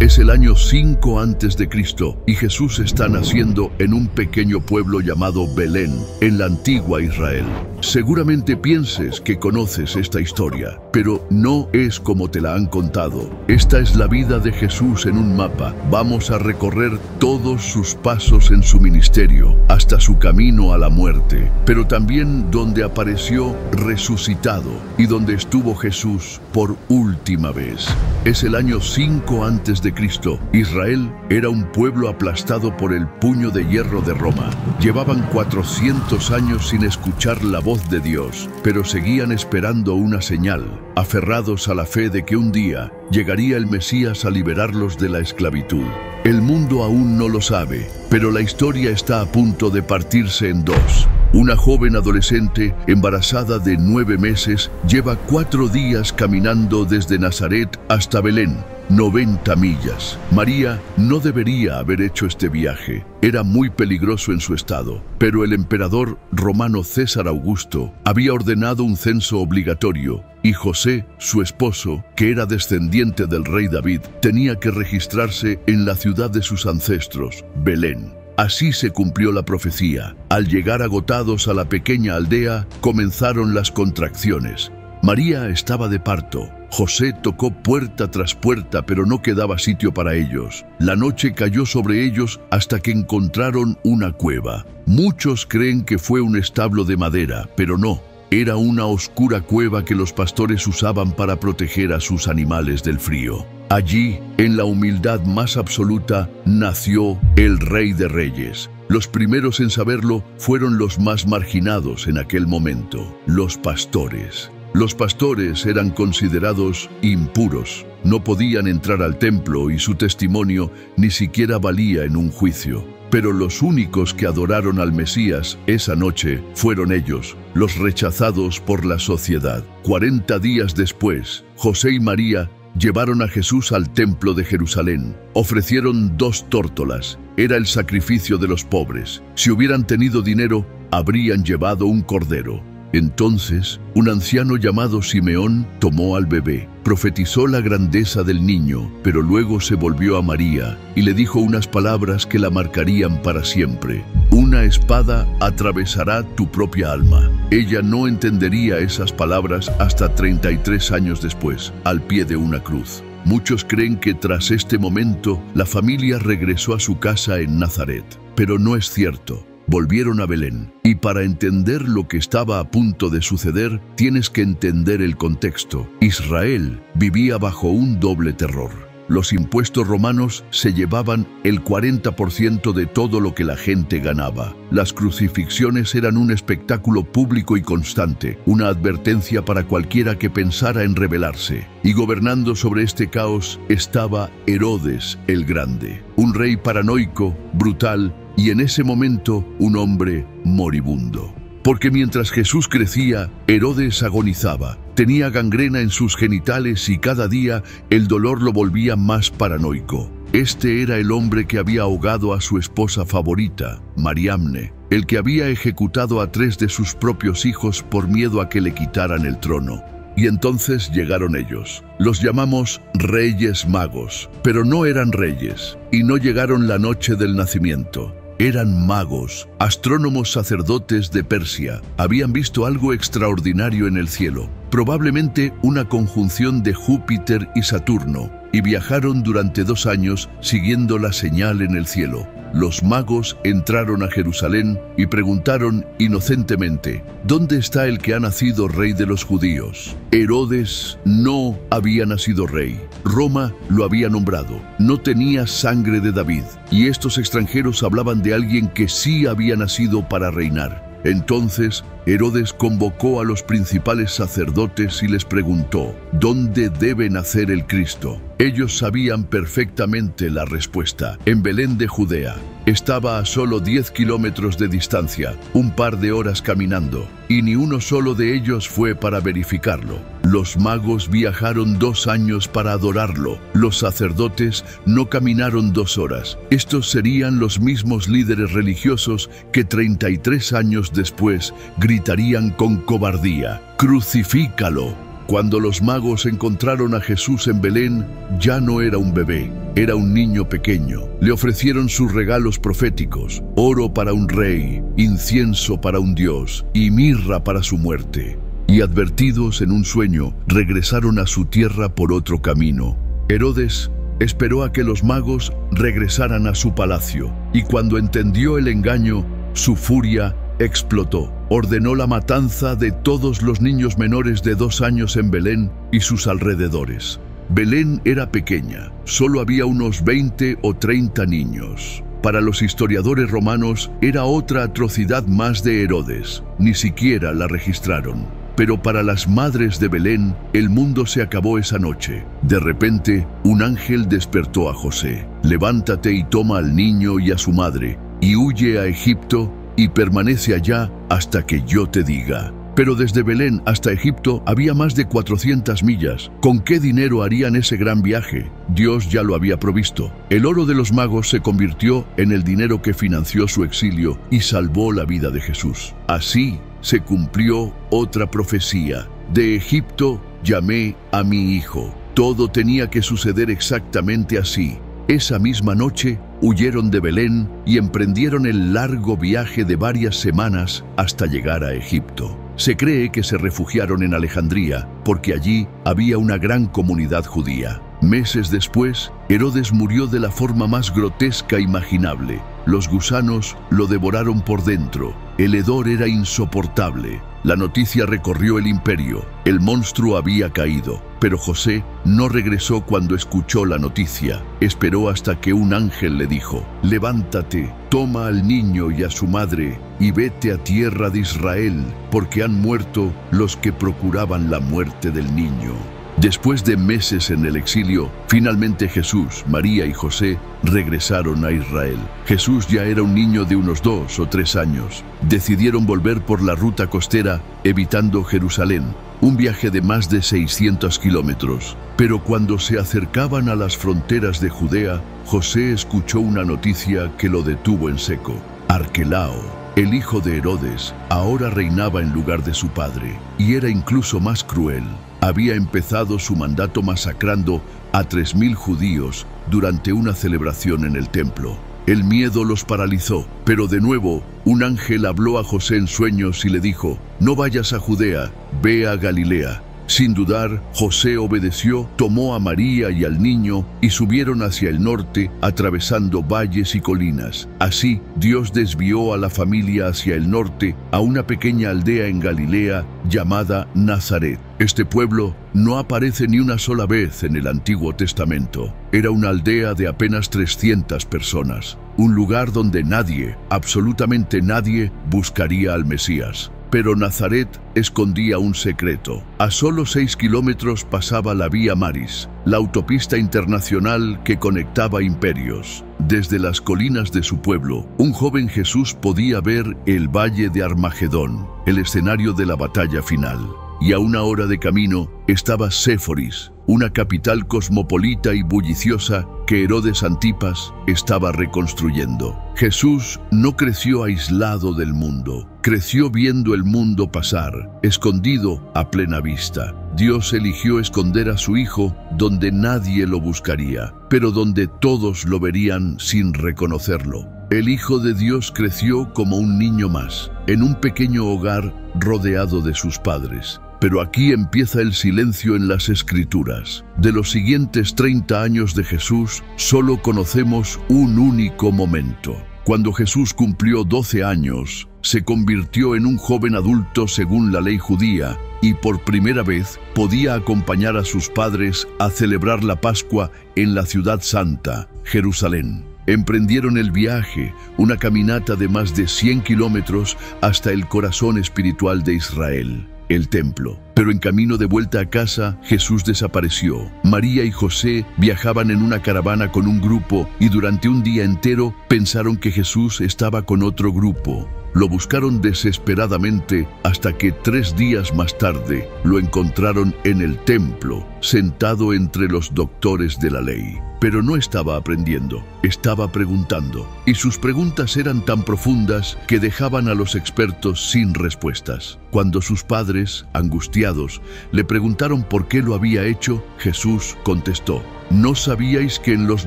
Es el año 5 antes de Cristo y Jesús está naciendo en un pequeño pueblo llamado Belén, en la antigua Israel. Seguramente pienses que conoces esta historia, pero no es como te la han contado. Esta es la vida de Jesús en un mapa. Vamos a recorrer todos sus pasos en su ministerio, hasta su camino a la muerte, pero también donde apareció resucitado y donde estuvo Jesús por última vez. Es el año 5 antes de Cristo. Israel era un pueblo aplastado por el puño de hierro de Roma. Llevaban 400 años sin escuchar la voz de Dios, pero seguían esperando una señal, aferrados a la fe de que un día llegaría el Mesías a liberarlos de la esclavitud. El mundo aún no lo sabe, pero la historia está a punto de partirse en dos. Una joven adolescente embarazada de 9 meses lleva 4 días caminando desde Nazaret hasta Belén, 90 millas. María no debería haber hecho este viaje. Era muy peligroso en su estado, pero el emperador romano César Augusto había ordenado un censo obligatorio y José, su esposo, que era descendiente del rey David, tenía que registrarse en la ciudad de sus ancestros, Belén. Así se cumplió la profecía. Al llegar agotados a la pequeña aldea, comenzaron las contracciones. María estaba de parto. José tocó puerta tras puerta, pero no quedaba sitio para ellos. La noche cayó sobre ellos hasta que encontraron una cueva. Muchos creen que fue un establo de madera, pero no. Era una oscura cueva que los pastores usaban para proteger a sus animales del frío. Allí, en la humildad más absoluta, nació el Rey de Reyes. Los primeros en saberlo fueron los más marginados en aquel momento, los pastores. Los pastores eran considerados impuros, no podían entrar al templo y su testimonio ni siquiera valía en un juicio. Pero los únicos que adoraron al Mesías esa noche fueron ellos, los rechazados por la sociedad. 40 días después, José y María llevaron a Jesús al templo de Jerusalén. Ofrecieron 2 tórtolas. Era el sacrificio de los pobres. Si hubieran tenido dinero, habrían llevado un cordero. Entonces, un anciano llamado Simeón tomó al bebé, profetizó la grandeza del niño, pero luego se volvió a María y le dijo unas palabras que la marcarían para siempre. Una espada atravesará tu propia alma. Ella no entendería esas palabras hasta 33 años después, al pie de una cruz. Muchos creen que tras este momento, la familia regresó a su casa en Nazaret, pero no es cierto. Volvieron a Belén, y para entender lo que estaba a punto de suceder, tienes que entender el contexto. Israel vivía bajo un doble terror. Los impuestos romanos se llevaban el 40% de todo lo que la gente ganaba. Las crucifixiones eran un espectáculo público y constante, una advertencia para cualquiera que pensara en rebelarse. Y gobernando sobre este caos estaba Herodes el Grande, un rey paranoico, brutal, y en ese momento un hombre moribundo. Porque mientras Jesús crecía, Herodes agonizaba. Tenía gangrena en sus genitales y cada día el dolor lo volvía más paranoico. Este era el hombre que había ahogado a su esposa favorita, Mariamne, el que había ejecutado a 3 de sus propios hijos por miedo a que le quitaran el trono. Y entonces llegaron ellos. Los llamamos Reyes Magos, pero no eran reyes, y no llegaron la noche del nacimiento. Eran magos, astrónomos sacerdotes de Persia. Habían visto algo extraordinario en el cielo, probablemente una conjunción de Júpiter y Saturno, y viajaron durante 2 años siguiendo la señal en el cielo. Los magos entraron a Jerusalén y preguntaron inocentemente: ¿dónde está el que ha nacido rey de los judíos? Herodes no había nacido rey. Roma lo había nombrado. No tenía sangre de David. Y estos extranjeros hablaban de alguien que sí había nacido para reinar. Entonces Herodes convocó a los principales sacerdotes y les preguntó: ¿dónde debe nacer el Cristo? Ellos sabían perfectamente la respuesta: en Belén de Judea. Estaba a solo 10 kilómetros de distancia, un par de horas caminando, y ni uno solo de ellos fue para verificarlo. Los magos viajaron 2 años para adorarlo. Los sacerdotes no caminaron 2 horas. Estos serían los mismos líderes religiosos que 33 años después gritarían con cobardía: ¡crucifícalo! Cuando los magos encontraron a Jesús en Belén, ya no era un bebé, era un niño pequeño. Le ofrecieron sus regalos proféticos: oro para un rey, incienso para un dios y mirra para su muerte. Y advertidos en un sueño, regresaron a su tierra por otro camino. Herodes esperó a que los magos regresaran a su palacio, y cuando entendió el engaño, su furia explotó. Ordenó la matanza de todos los niños menores de 2 años en Belén y sus alrededores. Belén era pequeña, solo había unos 20 o 30 niños. Para los historiadores romanos era otra atrocidad más de Herodes, ni siquiera la registraron. Pero para las madres de Belén, el mundo se acabó esa noche. De repente, un ángel despertó a José: levántate y toma al niño y a su madre, y huye a Egipto, y permanece allá hasta que yo te diga. Pero desde Belén hasta Egipto había más de 400 millas. ¿Con qué dinero harían ese gran viaje? Dios ya lo había provisto. El oro de los magos se convirtió en el dinero que financió su exilio y salvó la vida de Jesús. Así se cumplió otra profecía: de Egipto llamé a mi hijo. Todo tenía que suceder exactamente así. Esa misma noche huyeron de Belén y emprendieron el largo viaje de varias semanas hasta llegar a Egipto. Se cree que se refugiaron en Alejandría, porque allí había una gran comunidad judía. Meses después, Herodes murió de la forma más grotesca imaginable. Los gusanos lo devoraron por dentro. El hedor era insoportable. La noticia recorrió el imperio. El monstruo había caído, pero José no regresó cuando escuchó la noticia. Esperó hasta que un ángel le dijo: levántate, toma al niño y a su madre, y vete a tierra de Israel, porque han muerto los que procuraban la muerte del niño. Después de meses en el exilio, finalmente Jesús, María y José regresaron a Israel. Jesús ya era un niño de unos 2 o 3 años. Decidieron volver por la ruta costera, evitando Jerusalén, un viaje de más de 600 kilómetros. Pero cuando se acercaban a las fronteras de Judea, José escuchó una noticia que lo detuvo en seco. Arquelao, el hijo de Herodes, ahora reinaba en lugar de su padre, y era incluso más cruel. Había empezado su mandato masacrando a 3000 judíos durante una celebración en el templo. El miedo los paralizó, pero de nuevo un ángel habló a José en sueños y le dijo: no vayas a Judea, ve a Galilea. Sin dudar, José obedeció, tomó a María y al niño y subieron hacia el norte, atravesando valles y colinas. Así, Dios desvió a la familia hacia el norte, a una pequeña aldea en Galilea llamada Nazaret. Este pueblo no aparece ni una sola vez en el Antiguo Testamento. Era una aldea de apenas 300 personas, un lugar donde nadie, absolutamente nadie, buscaría al Mesías. Pero Nazaret escondía un secreto. A solo 6 kilómetros pasaba la Vía Maris, la autopista internacional que conectaba imperios. Desde las colinas de su pueblo, un joven Jesús podía ver el Valle de Armagedón, el escenario de la batalla final. Y a 1 hora de camino estaba Séforis, una capital cosmopolita y bulliciosa que Herodes Antipas estaba reconstruyendo. Jesús no creció aislado del mundo, creció viendo el mundo pasar, escondido a plena vista. Dios eligió esconder a su hijo donde nadie lo buscaría, pero donde todos lo verían sin reconocerlo. El Hijo de Dios creció como un niño más, en un pequeño hogar rodeado de sus padres. Pero aquí empieza el silencio en las Escrituras. De los siguientes 30 años de Jesús, solo conocemos un único momento. Cuando Jesús cumplió 12 años, se convirtió en un joven adulto según la ley judía y por primera vez podía acompañar a sus padres a celebrar la Pascua en la ciudad santa, Jerusalén. Emprendieron el viaje, una caminata de más de 100 kilómetros hasta el corazón espiritual de Israel, el templo. Pero en camino de vuelta a casa, Jesús desapareció. María y José viajaban en una caravana con un grupo y durante un día entero pensaron que Jesús estaba con otro grupo. Lo buscaron desesperadamente hasta que 3 días más tarde lo encontraron en el templo, sentado entre los doctores de la ley. Pero no estaba aprendiendo, estaba preguntando, y sus preguntas eran tan profundas que dejaban a los expertos sin respuestas. Cuando sus padres, angustiados, extraviados le preguntaron por qué lo había hecho, Jesús contestó: ¿No sabíais que en los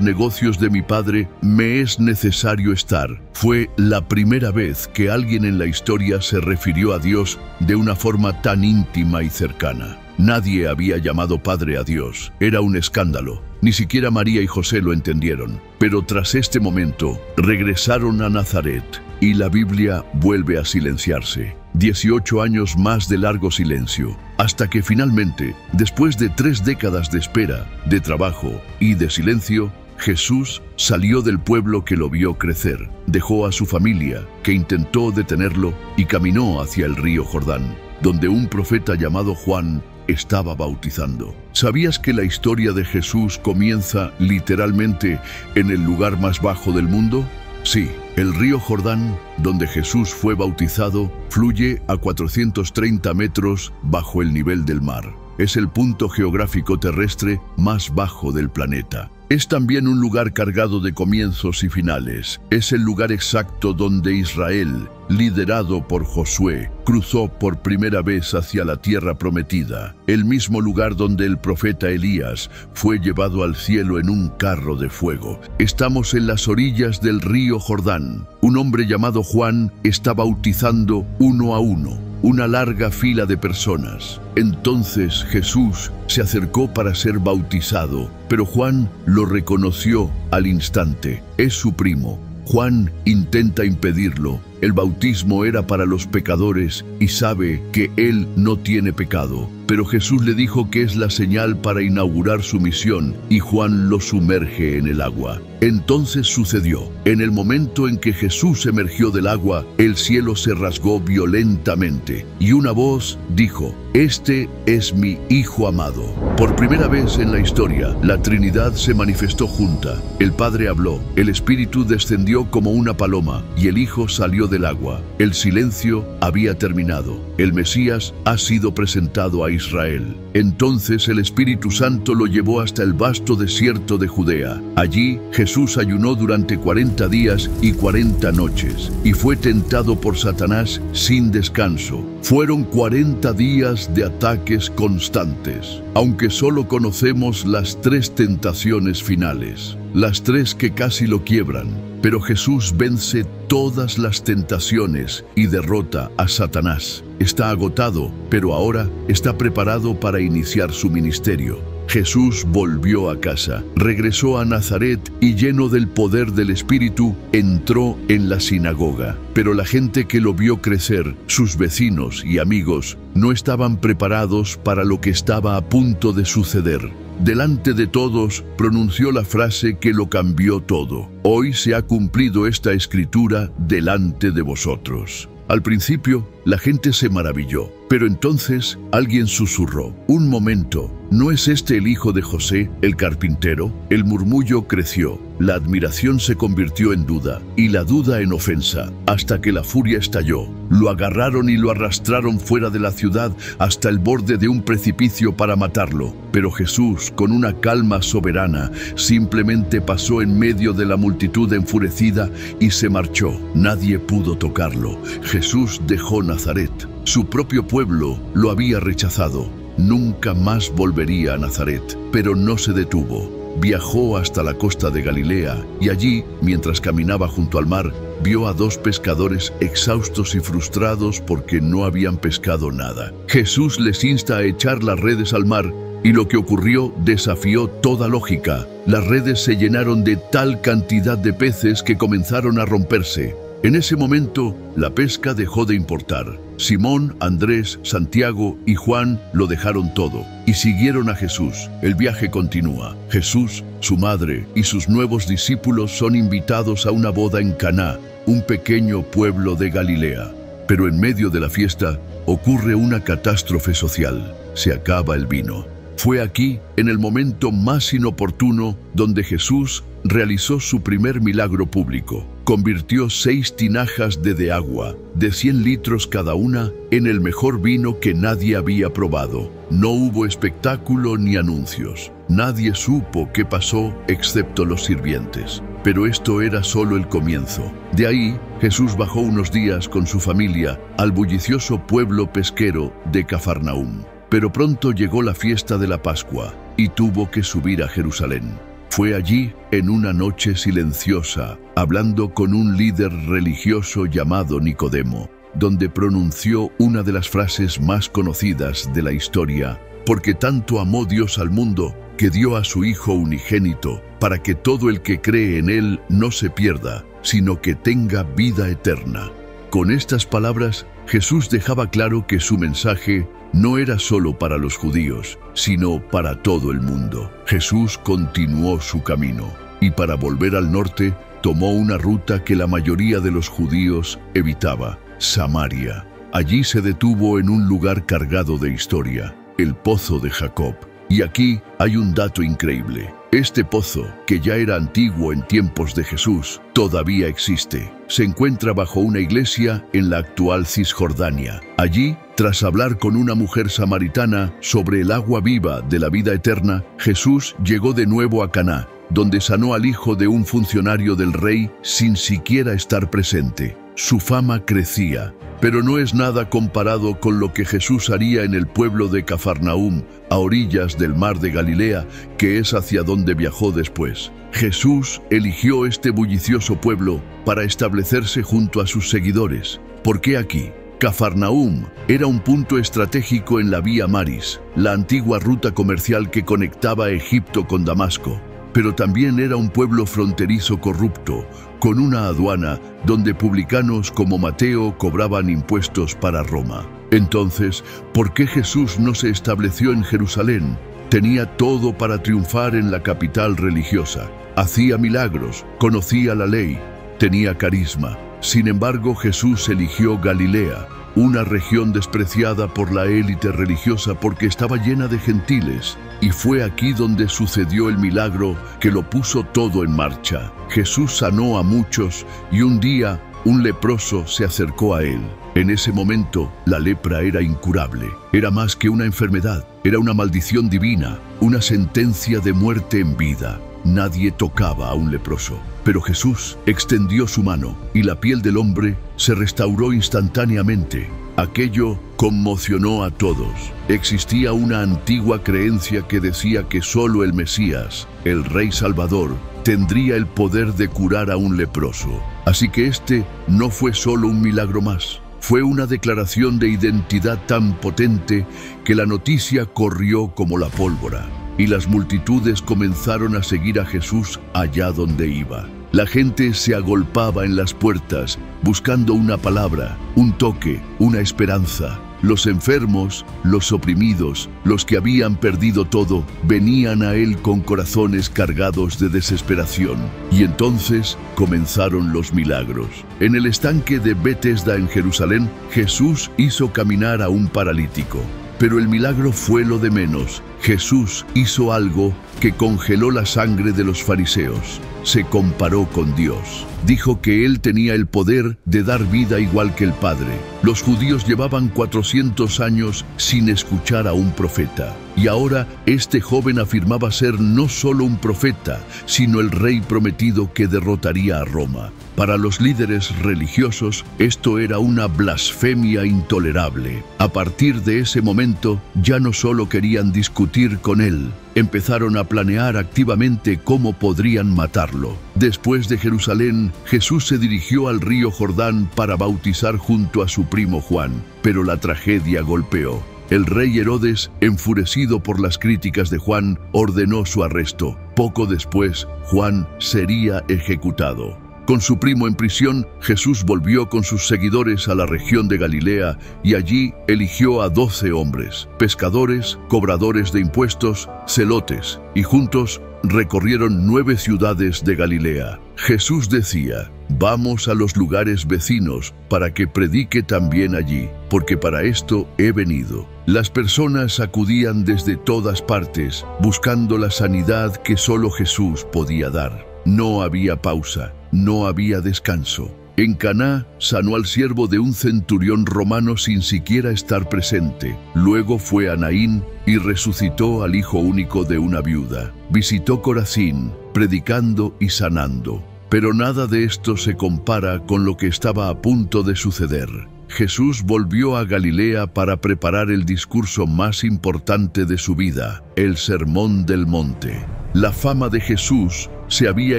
negocios de mi Padre me es necesario estar? Fue la primera vez que alguien en la historia se refirió a Dios de una forma tan íntima y cercana. Nadie había llamado Padre a Dios. Era un escándalo. Ni siquiera María y José lo entendieron. Pero tras este momento, regresaron a Nazaret y la Biblia vuelve a silenciarse. 18 años más de largo silencio, hasta que finalmente, después de 3 décadas de espera, de trabajo y de silencio, Jesús salió del pueblo que lo vio crecer, dejó a su familia, que intentó detenerlo, y caminó hacia el río Jordán, donde un profeta llamado Juan estaba bautizando. ¿Sabías que la historia de Jesús comienza literalmente en el lugar más bajo del mundo? Sí, el río Jordán, donde Jesús fue bautizado, fluye a 430 metros bajo el nivel del mar. Es el punto geográfico terrestre más bajo del planeta. Es también un lugar cargado de comienzos y finales. Es el lugar exacto donde Israel, liderado por Josué, cruzó por primera vez hacia la tierra prometida. El mismo lugar donde el profeta Elías fue llevado al cielo en un carro de fuego. Estamos en las orillas del río Jordán. Un hombre llamado Juan está bautizando uno a uno una larga fila de personas. Entonces Jesús se acercó para ser bautizado, pero Juan lo reconoció al instante. Es su primo. Juan intenta impedirlo. El bautismo era para los pecadores y sabe que él no tiene pecado. Pero Jesús le dijo que es la señal para inaugurar su misión y Juan lo sumerge en el agua. Entonces sucedió. En el momento en que Jesús emergió del agua, el cielo se rasgó violentamente y una voz dijo: «Este es mi Hijo amado». Por primera vez en la historia, la Trinidad se manifestó junta. El Padre habló, el Espíritu descendió como una paloma y el Hijo salió del agua. El silencio había terminado. El Mesías ha sido presentado a Israel. Entonces el Espíritu Santo lo llevó hasta el vasto desierto de Judea. Allí Jesús ayunó durante 40 días y 40 noches y fue tentado por Satanás sin descanso. Fueron 40 días de ataques constantes, aunque solo conocemos las 3 tentaciones finales, las 3 que casi lo quiebran. Pero Jesús vence todas las tentaciones y derrota a Satanás. Está agotado, pero ahora está preparado para iniciar su ministerio. Jesús volvió a casa, regresó a Nazaret y lleno del poder del Espíritu, entró en la sinagoga. Pero la gente que lo vio crecer, sus vecinos y amigos, no estaban preparados para lo que estaba a punto de suceder. Delante de todos, pronunció la frase que lo cambió todo: «Hoy se ha cumplido esta escritura delante de vosotros». Al principio, la gente se maravilló, pero entonces alguien susurró: «Un momento, ¿no es este el hijo de José, el carpintero?». El murmullo creció, la admiración se convirtió en duda y la duda en ofensa, hasta que la furia estalló. Lo agarraron y lo arrastraron fuera de la ciudad hasta el borde de un precipicio para matarlo. Pero Jesús, con una calma soberana, simplemente pasó en medio de la multitud enfurecida y se marchó. Nadie pudo tocarlo. Jesús dejó Nazaret. Su propio pueblo lo había rechazado. Nunca más volvería a Nazaret, pero no se detuvo. Viajó hasta la costa de Galilea y allí, mientras caminaba junto al mar, vio a 2 pescadores exhaustos y frustrados porque no habían pescado nada. Jesús les insta a echar las redes al mar y lo que ocurrió desafió toda lógica. Las redes se llenaron de tal cantidad de peces que comenzaron a romperse. En ese momento, la pesca dejó de importar. Simón, Andrés, Santiago y Juan lo dejaron todo y siguieron a Jesús. El viaje continúa. Jesús, su madre y sus nuevos discípulos son invitados a una boda en Caná, un pequeño pueblo de Galilea. Pero en medio de la fiesta ocurre una catástrofe social. Se acaba el vino. Fue aquí, en el momento más inoportuno, donde Jesús realizó su primer milagro público. Convirtió 6 tinajas de agua, de 100 litros cada una, en el mejor vino que nadie había probado. No hubo espectáculo ni anuncios. Nadie supo qué pasó excepto los sirvientes. Pero esto era solo el comienzo. De ahí, Jesús bajó unos días con su familia al bullicioso pueblo pesquero de Cafarnaúm. Pero pronto llegó la fiesta de la Pascua y tuvo que subir a Jerusalén. Fue allí, en una noche silenciosa, hablando con un líder religioso llamado Nicodemo, donde pronunció una de las frases más conocidas de la historia: porque tanto amó Dios al mundo, que dio a su Hijo unigénito, para que todo el que cree en Él no se pierda, sino que tenga vida eterna. Con estas palabras, Jesús dejaba claro que su mensaje no era solo para los judíos, sino para todo el mundo. Jesús continuó su camino, y para volver al norte, tomó una ruta que la mayoría de los judíos evitaba: Samaria. Allí se detuvo en un lugar cargado de historia, el Pozo de Jacob. Y aquí hay un dato increíble. Este pozo, que ya era antiguo en tiempos de Jesús, todavía existe. Se encuentra bajo una iglesia en la actual Cisjordania. Allí, tras hablar con una mujer samaritana sobre el agua viva de la vida eterna, Jesús llegó de nuevo a Caná, donde sanó al hijo de un funcionario del rey sin siquiera estar presente. Su fama crecía, pero no es nada comparado con lo que Jesús haría en el pueblo de Cafarnaúm, a orillas del mar de Galilea, que es hacia donde viajó después. Jesús eligió este bullicioso pueblo para establecerse junto a sus seguidores. ¿Por qué aquí? Cafarnaúm era un punto estratégico en la Vía Maris, la antigua ruta comercial que conectaba Egipto con Damasco. Pero también era un pueblo fronterizo corrupto, con una aduana donde publicanos como Mateo cobraban impuestos para Roma. Entonces, ¿por qué Jesús no se estableció en Jerusalén? Tenía todo para triunfar en la capital religiosa. Hacía milagros, conocía la ley, tenía carisma. Sin embargo, Jesús eligió Galilea, una región despreciada por la élite religiosa porque estaba llena de gentiles, y fue aquí donde sucedió el milagro que lo puso todo en marcha. Jesús sanó a muchos y un día un leproso se acercó a él. En ese momento, la lepra era incurable. Era más que una enfermedad, era una maldición divina, una sentencia de muerte en vida. Nadie tocaba a un leproso. Pero Jesús extendió su mano y la piel del hombre se restauró instantáneamente. Aquello conmocionó a todos. Existía una antigua creencia que decía que solo el Mesías, el Rey Salvador, tendría el poder de curar a un leproso. Así que este no fue solo un milagro más. Fue una declaración de identidad tan potente que la noticia corrió como la pólvora. Y las multitudes comenzaron a seguir a Jesús allá donde iba. La gente se agolpaba en las puertas, buscando una palabra, un toque, una esperanza. Los enfermos, los oprimidos, los que habían perdido todo, venían a él con corazones cargados de desesperación. Y entonces comenzaron los milagros. En el estanque de Betesda en Jerusalén, Jesús hizo caminar a un paralítico. Pero el milagro fue lo de menos. Jesús hizo algo que congeló la sangre de los fariseos. Se comparó con Dios. Dijo que Él tenía el poder de dar vida igual que el Padre. Los judíos llevaban 400 años sin escuchar a un profeta. Y ahora este joven afirmaba ser no solo un profeta, sino el rey prometido que derrotaría a Roma. Para los líderes religiosos, esto era una blasfemia intolerable. A partir de ese momento, ya no solo querían discutir con él, empezaron a planear activamente cómo podrían matarlo. Después de Jerusalén, Jesús se dirigió al río Jordán para bautizar junto a su primo Juan, pero la tragedia golpeó. El rey Herodes, enfurecido por las críticas de Juan, ordenó su arresto. Poco después, Juan sería ejecutado. Con su primo en prisión, Jesús volvió con sus seguidores a la región de Galilea y allí eligió a 12 hombres, pescadores, cobradores de impuestos, celotes, y juntos recorrieron 9 ciudades de Galilea. Jesús decía: «Vamos a los lugares vecinos para que predique también allí, porque para esto he venido». Las personas acudían desde todas partes, buscando la sanidad que solo Jesús podía dar. No había pausa, no había descanso. En Caná sanó al siervo de un centurión romano sin siquiera estar presente. Luego fue a Naín y resucitó al hijo único de una viuda. Visitó Corazín, predicando y sanando. Pero nada de esto se compara con lo que estaba a punto de suceder. Jesús volvió a Galilea para preparar el discurso más importante de su vida, el Sermón del Monte. La fama de Jesús se había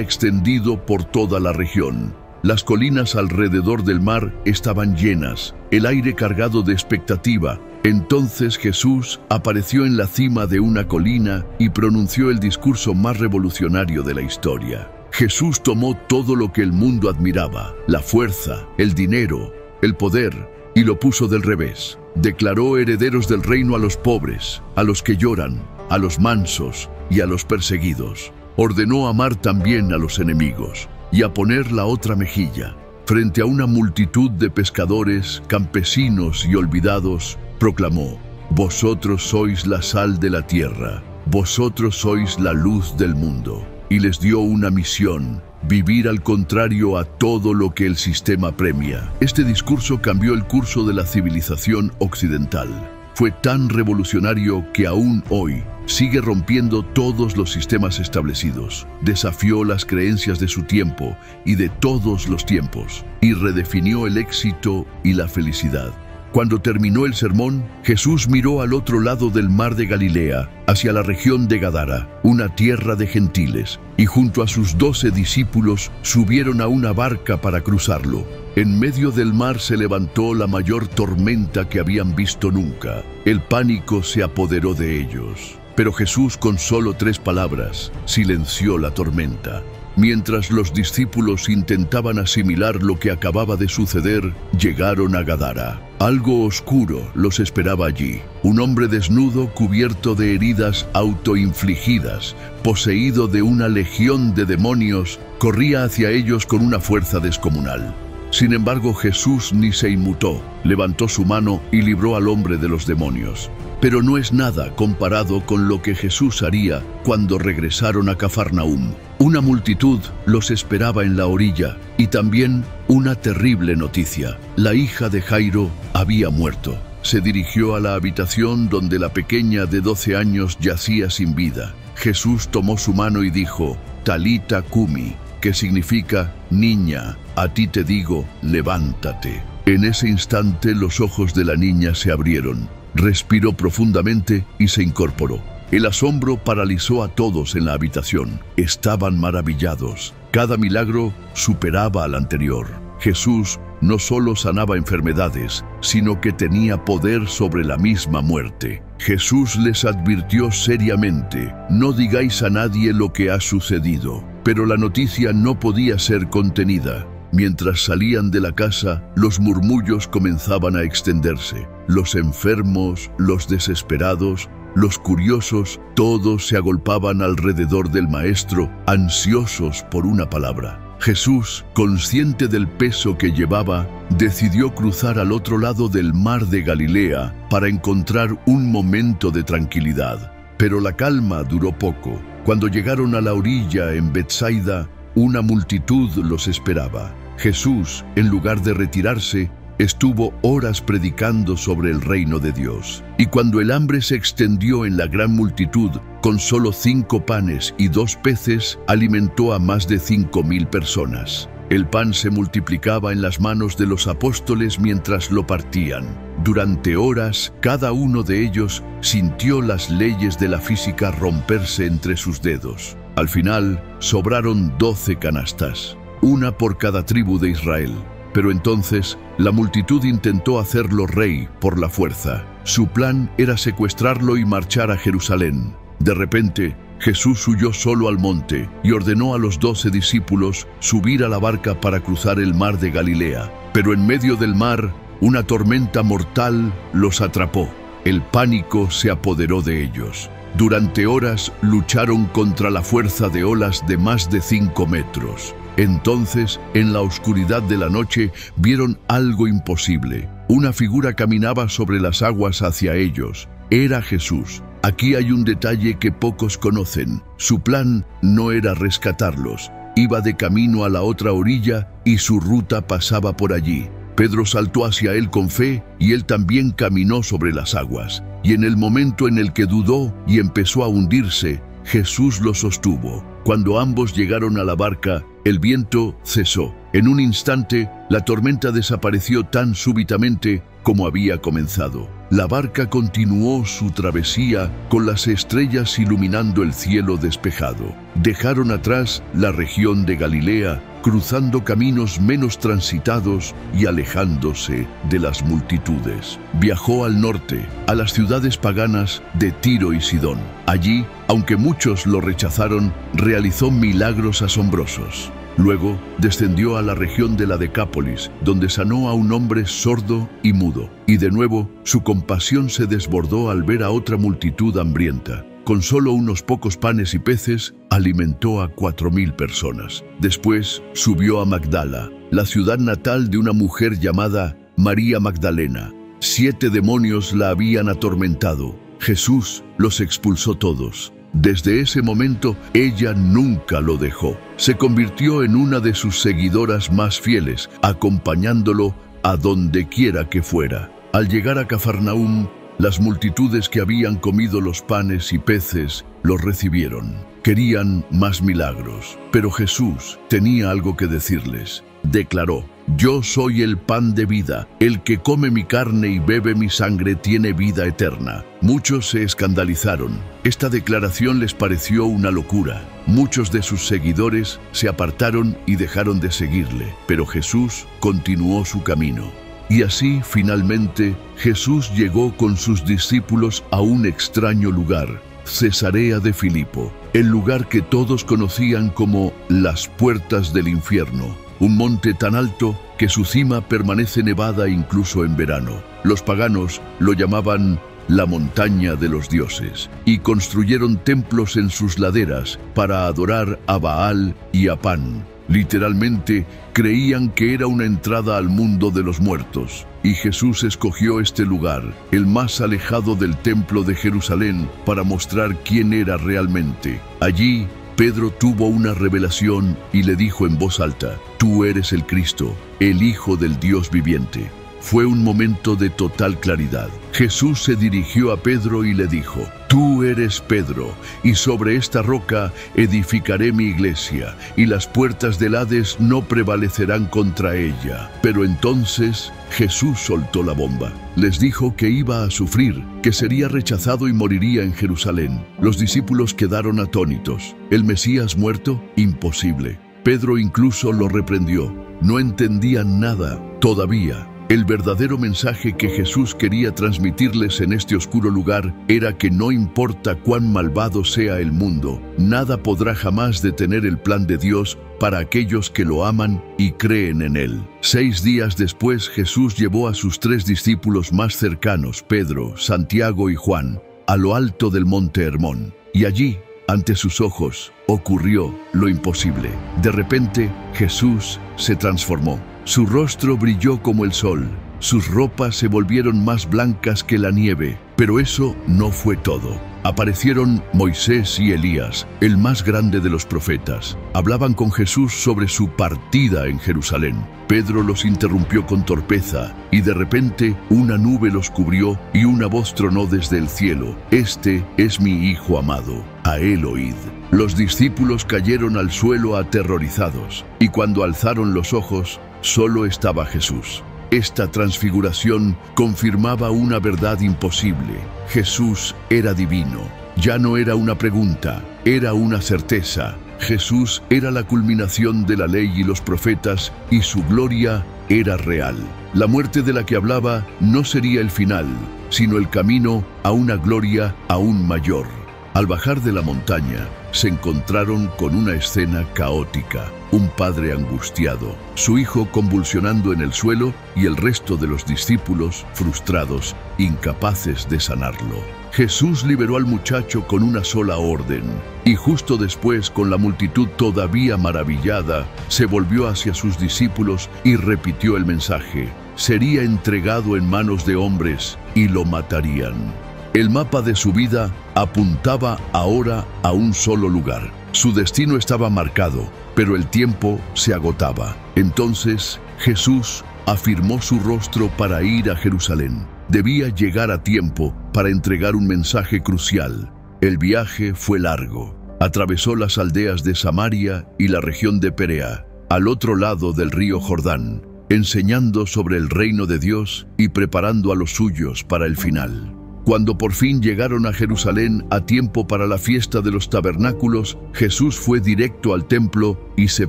extendido por toda la región. Las colinas alrededor del mar estaban llenas, el aire cargado de expectativa. Entonces Jesús apareció en la cima de una colina y pronunció el discurso más revolucionario de la historia. Jesús tomó todo lo que el mundo admiraba, la fuerza, el dinero, el poder, y lo puso del revés. Declaró herederos del reino a los pobres, a los que lloran, a los mansos y a los perseguidos. Ordenó amar también a los enemigos y a poner la otra mejilla. Frente a una multitud de pescadores, campesinos y olvidados, proclamó: «Vosotros sois la sal de la tierra, vosotros sois la luz del mundo». Y les dio una misión: vivir al contrario a todo lo que el sistema premia. Este discurso cambió el curso de la civilización occidental. Fue tan revolucionario que aún hoy sigue rompiendo todos los sistemas establecidos. Desafió las creencias de su tiempo y de todos los tiempos, y redefinió el éxito y la felicidad. Cuando terminó el sermón, Jesús miró al otro lado del mar de Galilea, hacia la región de Gadara, una tierra de gentiles, y junto a sus 12 discípulos subieron a una barca para cruzarlo. En medio del mar se levantó la mayor tormenta que habían visto nunca. El pánico se apoderó de ellos. Pero Jesús, con solo 3 palabras, silenció la tormenta. Mientras los discípulos intentaban asimilar lo que acababa de suceder, llegaron a Gadara. Algo oscuro los esperaba allí. Un hombre desnudo, cubierto de heridas autoinfligidas, poseído de una legión de demonios, corría hacia ellos con una fuerza descomunal. Sin embargo, Jesús ni se inmutó. Levantó su mano y libró al hombre de los demonios. Pero no es nada comparado con lo que Jesús haría cuando regresaron a Cafarnaúm. Una multitud los esperaba en la orilla, y también una terrible noticia: la hija de Jairo había muerto. Se dirigió a la habitación donde la pequeña de 12 años yacía sin vida. Jesús tomó su mano y dijo: «Talita cumi», que significa: «Niña, a ti te digo, levántate». En ese instante los ojos de la niña se abrieron. Respiró profundamente y se incorporó. El asombro paralizó a todos en la habitación. Estaban maravillados. Cada milagro superaba al anterior. Jesús no solo sanaba enfermedades, sino que tenía poder sobre la misma muerte. Jesús les advirtió seriamente: «No digáis a nadie lo que ha sucedido». Pero la noticia no podía ser contenida. Mientras salían de la casa, los murmullos comenzaban a extenderse. Los enfermos, los desesperados, los curiosos, todos se agolpaban alrededor del Maestro, ansiosos por una palabra. Jesús, consciente del peso que llevaba, decidió cruzar al otro lado del mar de Galilea para encontrar un momento de tranquilidad. Pero la calma duró poco. Cuando llegaron a la orilla en Betsaida, una multitud los esperaba. Jesús, en lugar de retirarse, estuvo horas predicando sobre el reino de Dios. Y cuando el hambre se extendió en la gran multitud, con solo 5 panes y 2 peces, alimentó a más de 5.000 personas. El pan se multiplicaba en las manos de los apóstoles mientras lo partían. Durante horas, cada uno de ellos sintió las leyes de la física romperse entre sus dedos. Al final, sobraron 12 canastas, una por cada tribu de Israel. Pero entonces, la multitud intentó hacerlo rey por la fuerza. Su plan era secuestrarlo y marchar a Jerusalén. De repente, Jesús huyó solo al monte y ordenó a los 12 discípulos subir a la barca para cruzar el mar de Galilea. Pero en medio del mar, una tormenta mortal los atrapó. El pánico se apoderó de ellos. Durante horas lucharon contra la fuerza de olas de más de 5 metros. Entonces, en la oscuridad de la noche, vieron algo imposible. Una figura caminaba sobre las aguas hacia ellos. Era Jesús. Aquí hay un detalle que pocos conocen. Su plan no era rescatarlos. Iba de camino a la otra orilla y su ruta pasaba por allí. Pedro saltó hacia él con fe y él también caminó sobre las aguas. Y en el momento en el que dudó y empezó a hundirse, Jesús lo sostuvo. Cuando ambos llegaron a la barca, el viento cesó. En un instante, la tormenta desapareció tan súbitamente como había comenzado. La barca continuó su travesía con las estrellas iluminando el cielo despejado. Dejaron atrás la región de Galilea, cruzando caminos menos transitados y alejándose de las multitudes. Viajó al norte, a las ciudades paganas de Tiro y Sidón. Allí, aunque muchos lo rechazaron, realizó milagros asombrosos. Luego descendió a la región de la Decápolis, donde sanó a un hombre sordo y mudo. Y de nuevo, su compasión se desbordó al ver a otra multitud hambrienta. Con solo unos pocos panes y peces, alimentó a 4.000 personas. Después, subió a Magdala, la ciudad natal de una mujer llamada María Magdalena. 7 demonios la habían atormentado. Jesús los expulsó todos. Desde ese momento, ella nunca lo dejó. Se convirtió en una de sus seguidoras más fieles, acompañándolo a donde quiera que fuera. Al llegar a Cafarnaúm, las multitudes que habían comido los panes y peces los recibieron. Querían más milagros, pero Jesús tenía algo que decirles. Declaró: «Yo soy el pan de vida. El que come mi carne y bebe mi sangre tiene vida eterna». Muchos se escandalizaron. Esta declaración les pareció una locura. Muchos de sus seguidores se apartaron y dejaron de seguirle, pero Jesús continuó su camino. Y así, finalmente, Jesús llegó con sus discípulos a un extraño lugar, Cesarea de Filipo, el lugar que todos conocían como las puertas del infierno. Un monte tan alto que su cima permanece nevada incluso en verano. Los paganos lo llamaban la montaña de los dioses, y construyeron templos en sus laderas para adorar a Baal y a Pan. Literalmente, creían que era una entrada al mundo de los muertos. Y Jesús escogió este lugar, el más alejado del templo de Jerusalén, para mostrar quién era realmente. Allí, Pedro tuvo una revelación y le dijo en voz alta: «Tú eres el Cristo, el Hijo del Dios viviente». Fue un momento de total claridad. Jesús se dirigió a Pedro y le dijo: «Tú eres Pedro, y sobre esta roca edificaré mi iglesia, y las puertas del Hades no prevalecerán contra ella». Pero entonces Jesús soltó la bomba. Les dijo que iba a sufrir, que sería rechazado y moriría en Jerusalén. Los discípulos quedaron atónitos. ¿El Mesías muerto? Imposible. Pedro incluso lo reprendió. No entendían nada todavía. El verdadero mensaje que Jesús quería transmitirles en este oscuro lugar era que no importa cuán malvado sea el mundo, nada podrá jamás detener el plan de Dios para aquellos que lo aman y creen en Él. 6 días después, Jesús llevó a sus 3 discípulos más cercanos, Pedro, Santiago y Juan, a lo alto del monte Hermón. Y allí, ante sus ojos, ocurrió lo imposible. De repente, Jesús se transformó. Su rostro brilló como el sol, sus ropas se volvieron más blancas que la nieve, pero eso no fue todo. Aparecieron Moisés y Elías, el más grande de los profetas. Hablaban con Jesús sobre su partida en Jerusalén. Pedro los interrumpió con torpeza, y de repente una nube los cubrió y una voz tronó desde el cielo: «Este es mi Hijo amado, a él oíd». Los discípulos cayeron al suelo aterrorizados, y cuando alzaron los ojos, solo estaba Jesús. Esta transfiguración confirmaba una verdad imposible. Jesús era divino. Ya no era una pregunta, era una certeza. Jesús era la culminación de la ley y los profetas, y su gloria era real. La muerte de la que hablaba no sería el final, sino el camino a una gloria aún mayor. Al bajar de la montaña, se encontraron con una escena caótica. Un padre angustiado, su hijo convulsionando en el suelo y el resto de los discípulos frustrados, incapaces de sanarlo. Jesús liberó al muchacho con una sola orden, y justo después, con la multitud todavía maravillada, se volvió hacia sus discípulos y repitió el mensaje: sería entregado en manos de hombres y lo matarían. El mapa de su vida apuntaba ahora a un solo lugar. Su destino estaba marcado, pero el tiempo se agotaba. Entonces Jesús afirmó su rostro para ir a Jerusalén. Debía llegar a tiempo para entregar un mensaje crucial. El viaje fue largo. Atravesó las aldeas de Samaria y la región de Perea. al otro lado del río Jordán, enseñando sobre el reino de Dios y preparando a los suyos para el final. Cuando por fin llegaron a Jerusalén a tiempo para la fiesta de los tabernáculos, Jesús fue directo al templo y se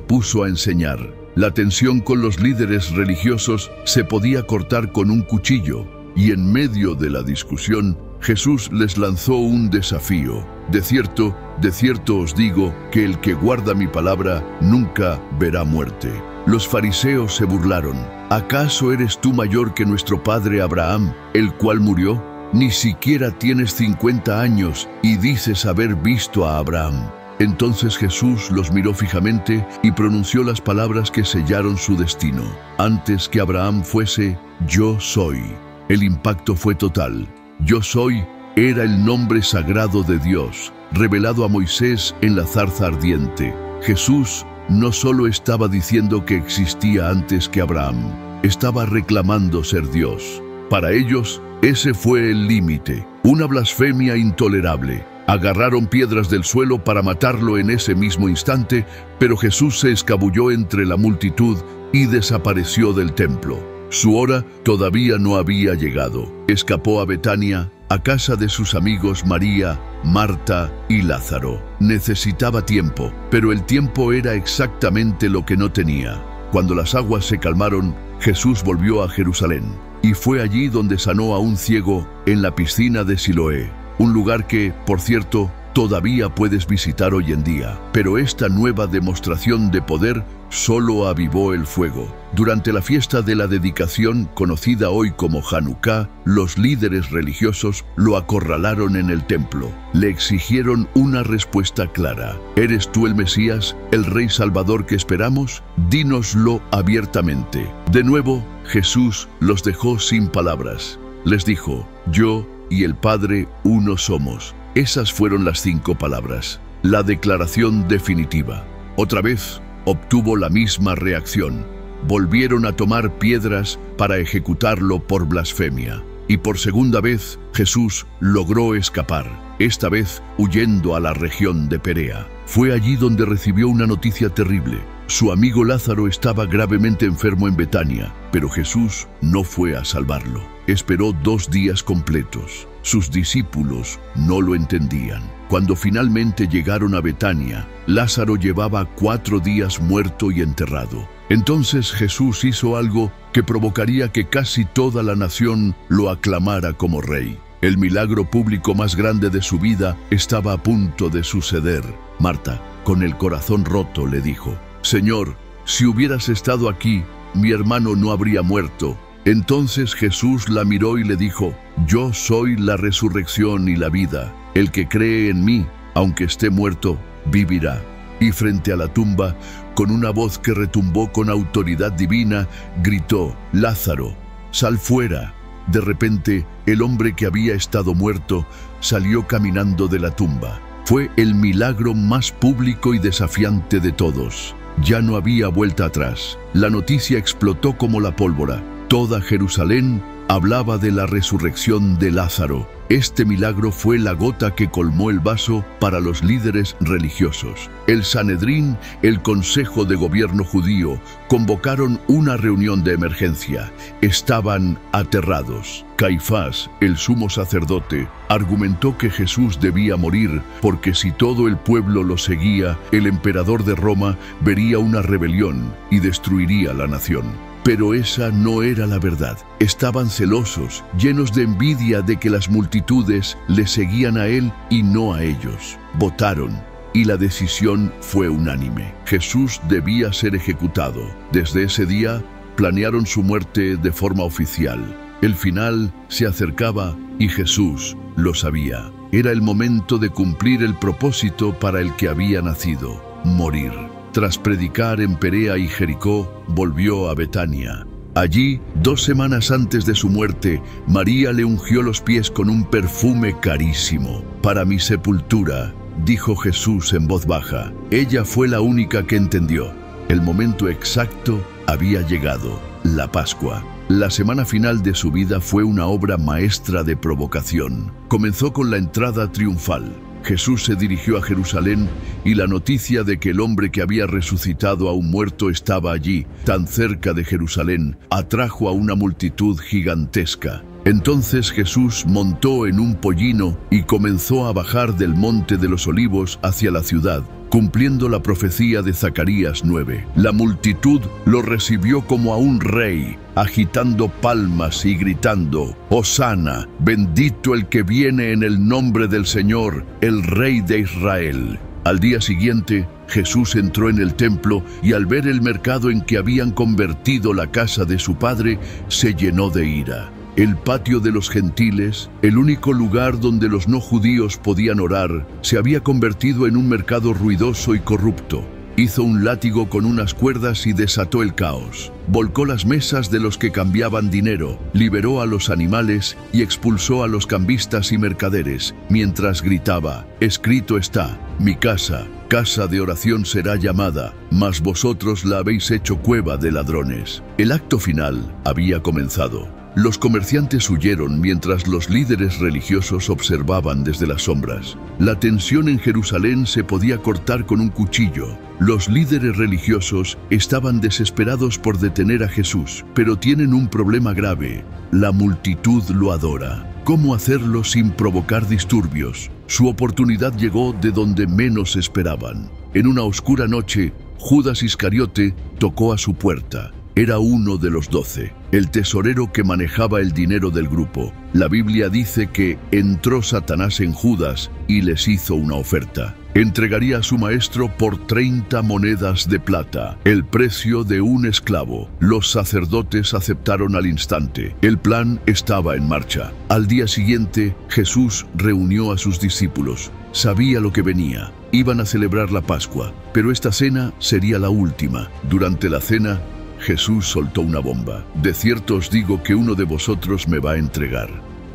puso a enseñar. La tensión con los líderes religiosos se podía cortar con un cuchillo, y en medio de la discusión, Jesús les lanzó un desafío. De cierto os digo que el que guarda mi palabra nunca verá muerte. Los fariseos se burlaron. ¿Acaso eres tú mayor que nuestro padre Abraham, el cual murió? Ni siquiera tienes 50 años y dices haber visto a Abraham. Entonces Jesús los miró fijamente y pronunció las palabras que sellaron su destino. Antes que Abraham fuese, yo soy. El impacto fue total. Yo soy era el nombre sagrado de Dios, revelado a Moisés en la zarza ardiente. Jesús no solo estaba diciendo que existía antes que Abraham, estaba reclamando ser Dios. Para ellos, ese fue el límite, una blasfemia intolerable. Agarraron piedras del suelo para matarlo en ese mismo instante, pero Jesús se escabulló entre la multitud y desapareció del templo. Su hora todavía no había llegado. Escapó a Betania, a casa de sus amigos María, Marta y Lázaro. Necesitaba tiempo, pero el tiempo era exactamente lo que no tenía. Cuando las aguas se calmaron, Jesús volvió a Jerusalén, y fue allí donde sanó a un ciego en la piscina de Siloé, un lugar que, por cierto, todavía puedes visitar hoy en día. Pero esta nueva demostración de poder solo avivó el fuego. Durante la fiesta de la dedicación, conocida hoy como Hanukkah, los líderes religiosos lo acorralaron en el templo. Le exigieron una respuesta clara. ¿Eres tú el Mesías, el Rey Salvador que esperamos? Dínoslo abiertamente. De nuevo, Jesús los dejó sin palabras. Les dijo, yo y el Padre uno somos. Esas fueron las 5 palabras. La declaración definitiva. Otra vez, obtuvo la misma reacción. Volvieron a tomar piedras para ejecutarlo por blasfemia. Y por segunda vez, Jesús logró escapar, esta vez huyendo a la región de Perea. Fue allí donde recibió una noticia terrible. Su amigo Lázaro estaba gravemente enfermo en Betania, pero Jesús no fue a salvarlo. Esperó 2 días completos. Sus discípulos no lo entendían. Cuando finalmente llegaron a Betania, Lázaro llevaba 4 días muerto y enterrado. Entonces Jesús hizo algo que provocaría que casi toda la nación lo aclamara como rey. El milagro público más grande de su vida estaba a punto de suceder. Marta, con el corazón roto, le dijo, «Señor, si hubieras estado aquí, mi hermano no habría muerto». Entonces Jesús la miró y le dijo, «Yo soy la resurrección y la vida. El que cree en mí, aunque esté muerto, vivirá». Y frente a la tumba, con una voz que retumbó con autoridad divina, gritó, «Lázaro, sal fuera». De repente, el hombre que había estado muerto salió caminando de la tumba. Fue el milagro más público y desafiante de todos. Ya no había vuelta atrás. La noticia explotó como la pólvora. Toda Jerusalén hablaba de la resurrección de Lázaro. Este milagro fue la gota que colmó el vaso para los líderes religiosos. El Sanedrín, el Consejo de Gobierno judío, convocaron una reunión de emergencia. Estaban aterrados. Caifás, el sumo sacerdote, argumentó que Jesús debía morir porque si todo el pueblo lo seguía, el emperador de Roma vería una rebelión y destruiría la nación. Pero esa no era la verdad. Estaban celosos, llenos de envidia de que las multitudes le seguían a él y no a ellos. Votaron y la decisión fue unánime. Jesús debía ser ejecutado. Desde ese día, planearon su muerte de forma oficial. El final se acercaba y Jesús lo sabía. Era el momento de cumplir el propósito para el que había nacido, morir. Tras predicar en Perea y Jericó, volvió a Betania. Allí, 2 semanas antes de su muerte, María le ungió los pies con un perfume carísimo. «Para mi sepultura», dijo Jesús en voz baja. Ella fue la única que entendió. El momento exacto había llegado, la Pascua. La semana final de su vida fue una obra maestra de provocación. Comenzó con la entrada triunfal. Jesús se dirigió a Jerusalén y la noticia de que el hombre que había resucitado a un muerto estaba allí, tan cerca de Jerusalén, atrajo a una multitud gigantesca. Entonces Jesús montó en un pollino y comenzó a bajar del monte de los Olivos hacia la ciudad, cumpliendo la profecía de Zacarías 9. La multitud lo recibió como a un rey, agitando palmas y gritando: «Hosana, bendito el que viene en el nombre del Señor, el Rey de Israel». Al día siguiente, Jesús entró en el templo y al ver el mercado en que habían convertido la casa de su padre, se llenó de ira. El patio de los gentiles, el único lugar donde los no judíos podían orar, se había convertido en un mercado ruidoso y corrupto. Hizo un látigo con unas cuerdas y desató el caos. Volcó las mesas de los que cambiaban dinero, liberó a los animales y expulsó a los cambistas y mercaderes, mientras gritaba: «Escrito está, mi casa, casa de oración será llamada, mas vosotros la habéis hecho cueva de ladrones». El acto final había comenzado. Los comerciantes huyeron mientras los líderes religiosos observaban desde las sombras. La tensión en Jerusalén se podía cortar con un cuchillo. Los líderes religiosos estaban desesperados por detener a Jesús, pero tienen un problema grave: la multitud lo adora. ¿Cómo hacerlo sin provocar disturbios? Su oportunidad llegó de donde menos esperaban. En una oscura noche, Judas Iscariote tocó a su puerta. Era uno de los 12, el tesorero que manejaba el dinero del grupo. La Biblia dice que entró Satanás en Judas y les hizo una oferta. Entregaría a su maestro por 30 monedas de plata, el precio de un esclavo. Los sacerdotes aceptaron al instante. El plan estaba en marcha. Al día siguiente, Jesús reunió a sus discípulos. Sabía lo que venía. Iban a celebrar la Pascua, pero esta cena sería la última. Durante la cena, Jesús soltó una bomba: «De cierto os digo que uno de vosotros me va a entregar».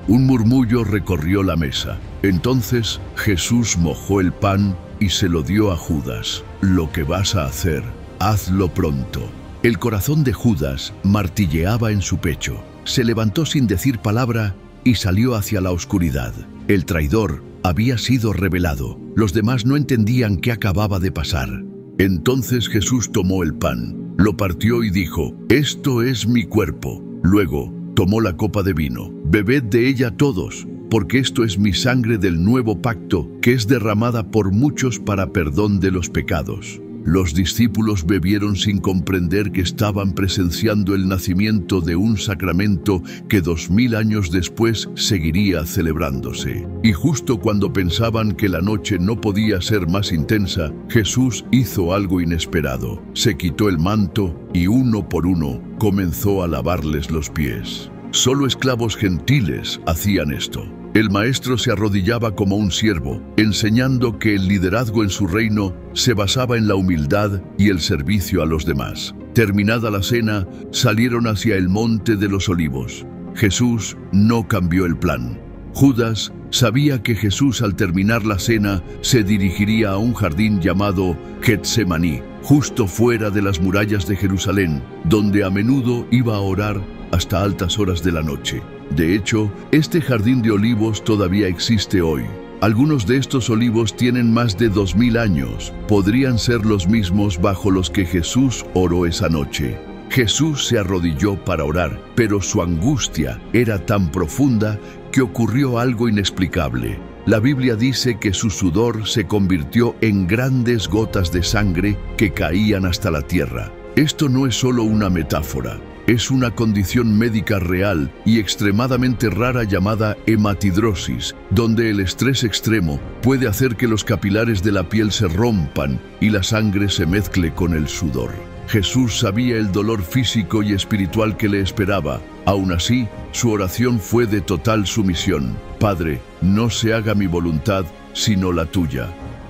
Un murmullo recorrió la mesa. Entonces Jesús mojó el pan y se lo dio a Judas. «Lo que vas a hacer, hazlo pronto». El corazón de Judas martilleaba en su pecho. Se levantó sin decir palabra y salió hacia la oscuridad. El traidor había sido revelado. Los demás no entendían qué acababa de pasar. Entonces Jesús tomó el pan, lo partió y dijo: «Esto es mi cuerpo». Luego tomó la copa de vino: «Bebed de ella todos, porque esto es mi sangre del nuevo pacto, que es derramada por muchos para perdón de los pecados». Los discípulos bebieron sin comprender que estaban presenciando el nacimiento de un sacramento que 2000 años después seguiría celebrándose. Y justo cuando pensaban que la noche no podía ser más intensa, Jesús hizo algo inesperado. Se quitó el manto y uno por uno comenzó a lavarles los pies. Solo esclavos gentiles hacían esto. El maestro se arrodillaba como un siervo, enseñando que el liderazgo en su reino se basaba en la humildad y el servicio a los demás. Terminada la cena, salieron hacia el monte de los Olivos. Jesús no cambió el plan. Judas sabía que Jesús, al terminar la cena, se dirigiría a un jardín llamado Getsemaní, justo fuera de las murallas de Jerusalén, donde a menudo iba a orar hasta altas horas de la noche. De hecho, este jardín de olivos todavía existe hoy. Algunos de estos olivos tienen más de 2000 años. Podrían ser los mismos bajo los que Jesús oró esa noche. Jesús se arrodilló para orar, pero su angustia era tan profunda que ocurrió algo inexplicable. La Biblia dice que su sudor se convirtió en grandes gotas de sangre que caían hasta la tierra. Esto no es solo una metáfora. Es una condición médica real y extremadamente rara llamada hematidrosis, donde el estrés extremo puede hacer que los capilares de la piel se rompan y la sangre se mezcle con el sudor. Jesús sabía el dolor físico y espiritual que le esperaba. Aún así, su oración fue de total sumisión: «Padre, no se haga mi voluntad, sino la tuya».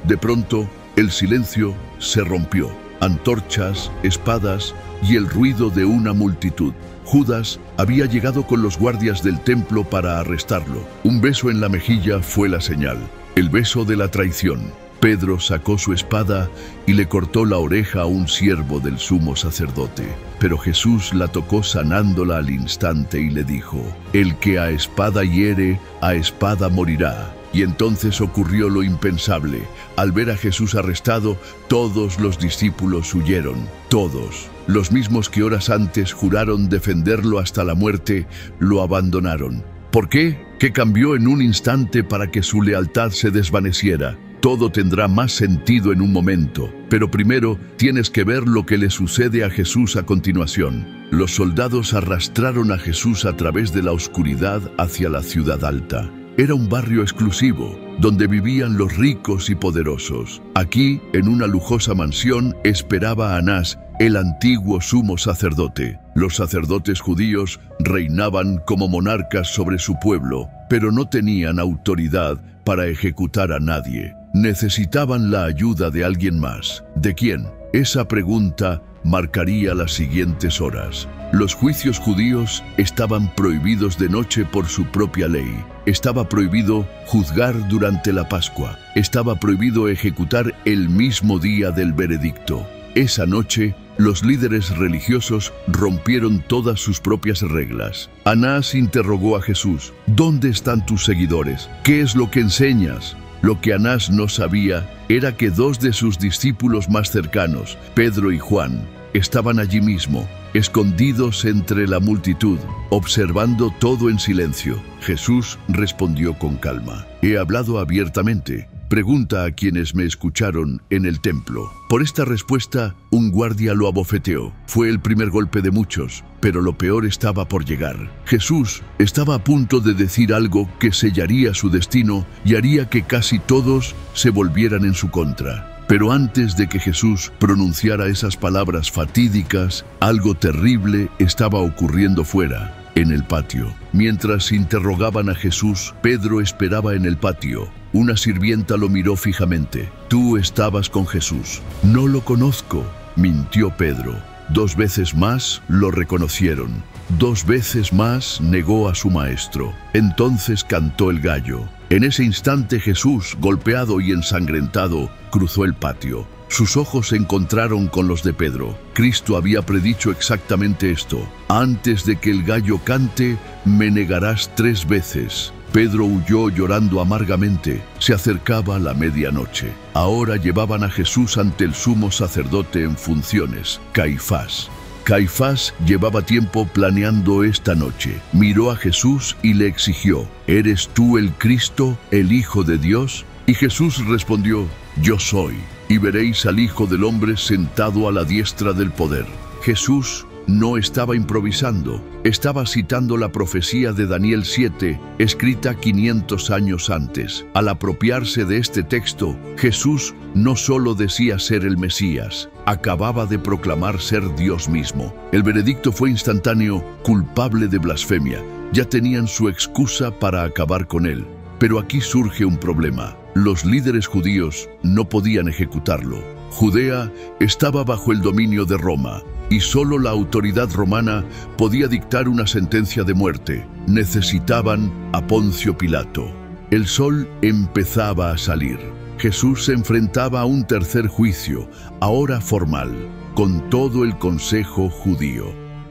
De pronto, el silencio se rompió. Antorchas, espadas y el ruido de una multitud. Judas había llegado con los guardias del templo para arrestarlo. Un beso en la mejilla fue la señal, el beso de la traición. Pedro sacó su espada y le cortó la oreja a un siervo del sumo sacerdote. Pero Jesús la tocó sanándola al instante y le dijo: «El que a espada hiere, a espada morirá». Y entonces ocurrió lo impensable. Al ver a Jesús arrestado, todos los discípulos huyeron. Todos. Los mismos que horas antes juraron defenderlo hasta la muerte, lo abandonaron. ¿Por qué? ¿Qué cambió en un instante para que su lealtad se desvaneciera? Todo tendrá más sentido en un momento, pero primero tienes que ver lo que le sucede a Jesús a continuación. Los soldados arrastraron a Jesús a través de la oscuridad hacia la ciudad alta. Era un barrio exclusivo, donde vivían los ricos y poderosos. Aquí, en una lujosa mansión, esperaba a Anás, el antiguo sumo sacerdote. Los sacerdotes judíos reinaban como monarcas sobre su pueblo, pero no tenían autoridad para ejecutar a nadie. Necesitaban la ayuda de alguien más. ¿De quién? Esa pregunta marcaría las siguientes horas. Los juicios judíos estaban prohibidos de noche por su propia ley. Estaba prohibido juzgar durante la Pascua. Estaba prohibido ejecutar el mismo día del veredicto. Esa noche, los líderes religiosos rompieron todas sus propias reglas. Anás interrogó a Jesús: ¿Dónde están tus seguidores? ¿Qué es lo que enseñas? Lo que Anás no sabía era que dos de sus discípulos más cercanos, Pedro y Juan, estaban allí mismo, escondidos entre la multitud, observando todo en silencio. Jesús respondió con calma: He hablado abiertamente. Pregunta a quienes me escucharon en el templo. Por esta respuesta, un guardia lo abofeteó. Fue el primer golpe de muchos, pero lo peor estaba por llegar. Jesús estaba a punto de decir algo que sellaría su destino y haría que casi todos se volvieran en su contra. Pero antes de que Jesús pronunciara esas palabras fatídicas, algo terrible estaba ocurriendo fuera, en el patio. Mientras interrogaban a Jesús, Pedro esperaba en el patio. Una sirvienta lo miró fijamente. Tú estabas con Jesús. No lo conozco, mintió Pedro. 2 veces más lo reconocieron. 2 veces más negó a su maestro. Entonces cantó el gallo. En ese instante Jesús, golpeado y ensangrentado, cruzó el patio. Sus ojos se encontraron con los de Pedro. Cristo había predicho exactamente esto. Antes de que el gallo cante, me negarás 3 veces. Pedro huyó llorando amargamente. Se acercaba la medianoche. Ahora llevaban a Jesús ante el sumo sacerdote en funciones, Caifás. Caifás llevaba tiempo planeando esta noche. Miró a Jesús y le exigió: ¿Eres tú el Cristo, el Hijo de Dios? Y Jesús respondió: Yo soy. Y veréis al Hijo del Hombre sentado a la diestra del poder. Jesús no estaba improvisando, estaba citando la profecía de Daniel 7, escrita 500 años antes. Al apropiarse de este texto, Jesús no solo decía ser el Mesías, acababa de proclamar ser Dios mismo. El veredicto fue instantáneo: culpable de blasfemia. Ya tenían su excusa para acabar con él. Pero aquí surge un problema. Los líderes judíos no podían ejecutarlo. Judea estaba bajo el dominio de Roma, y solo la autoridad romana podía dictar una sentencia de muerte. Necesitaban a Poncio Pilato. El sol empezaba a salir. Jesús se enfrentaba a un tercer juicio, ahora formal, con todo el consejo judío.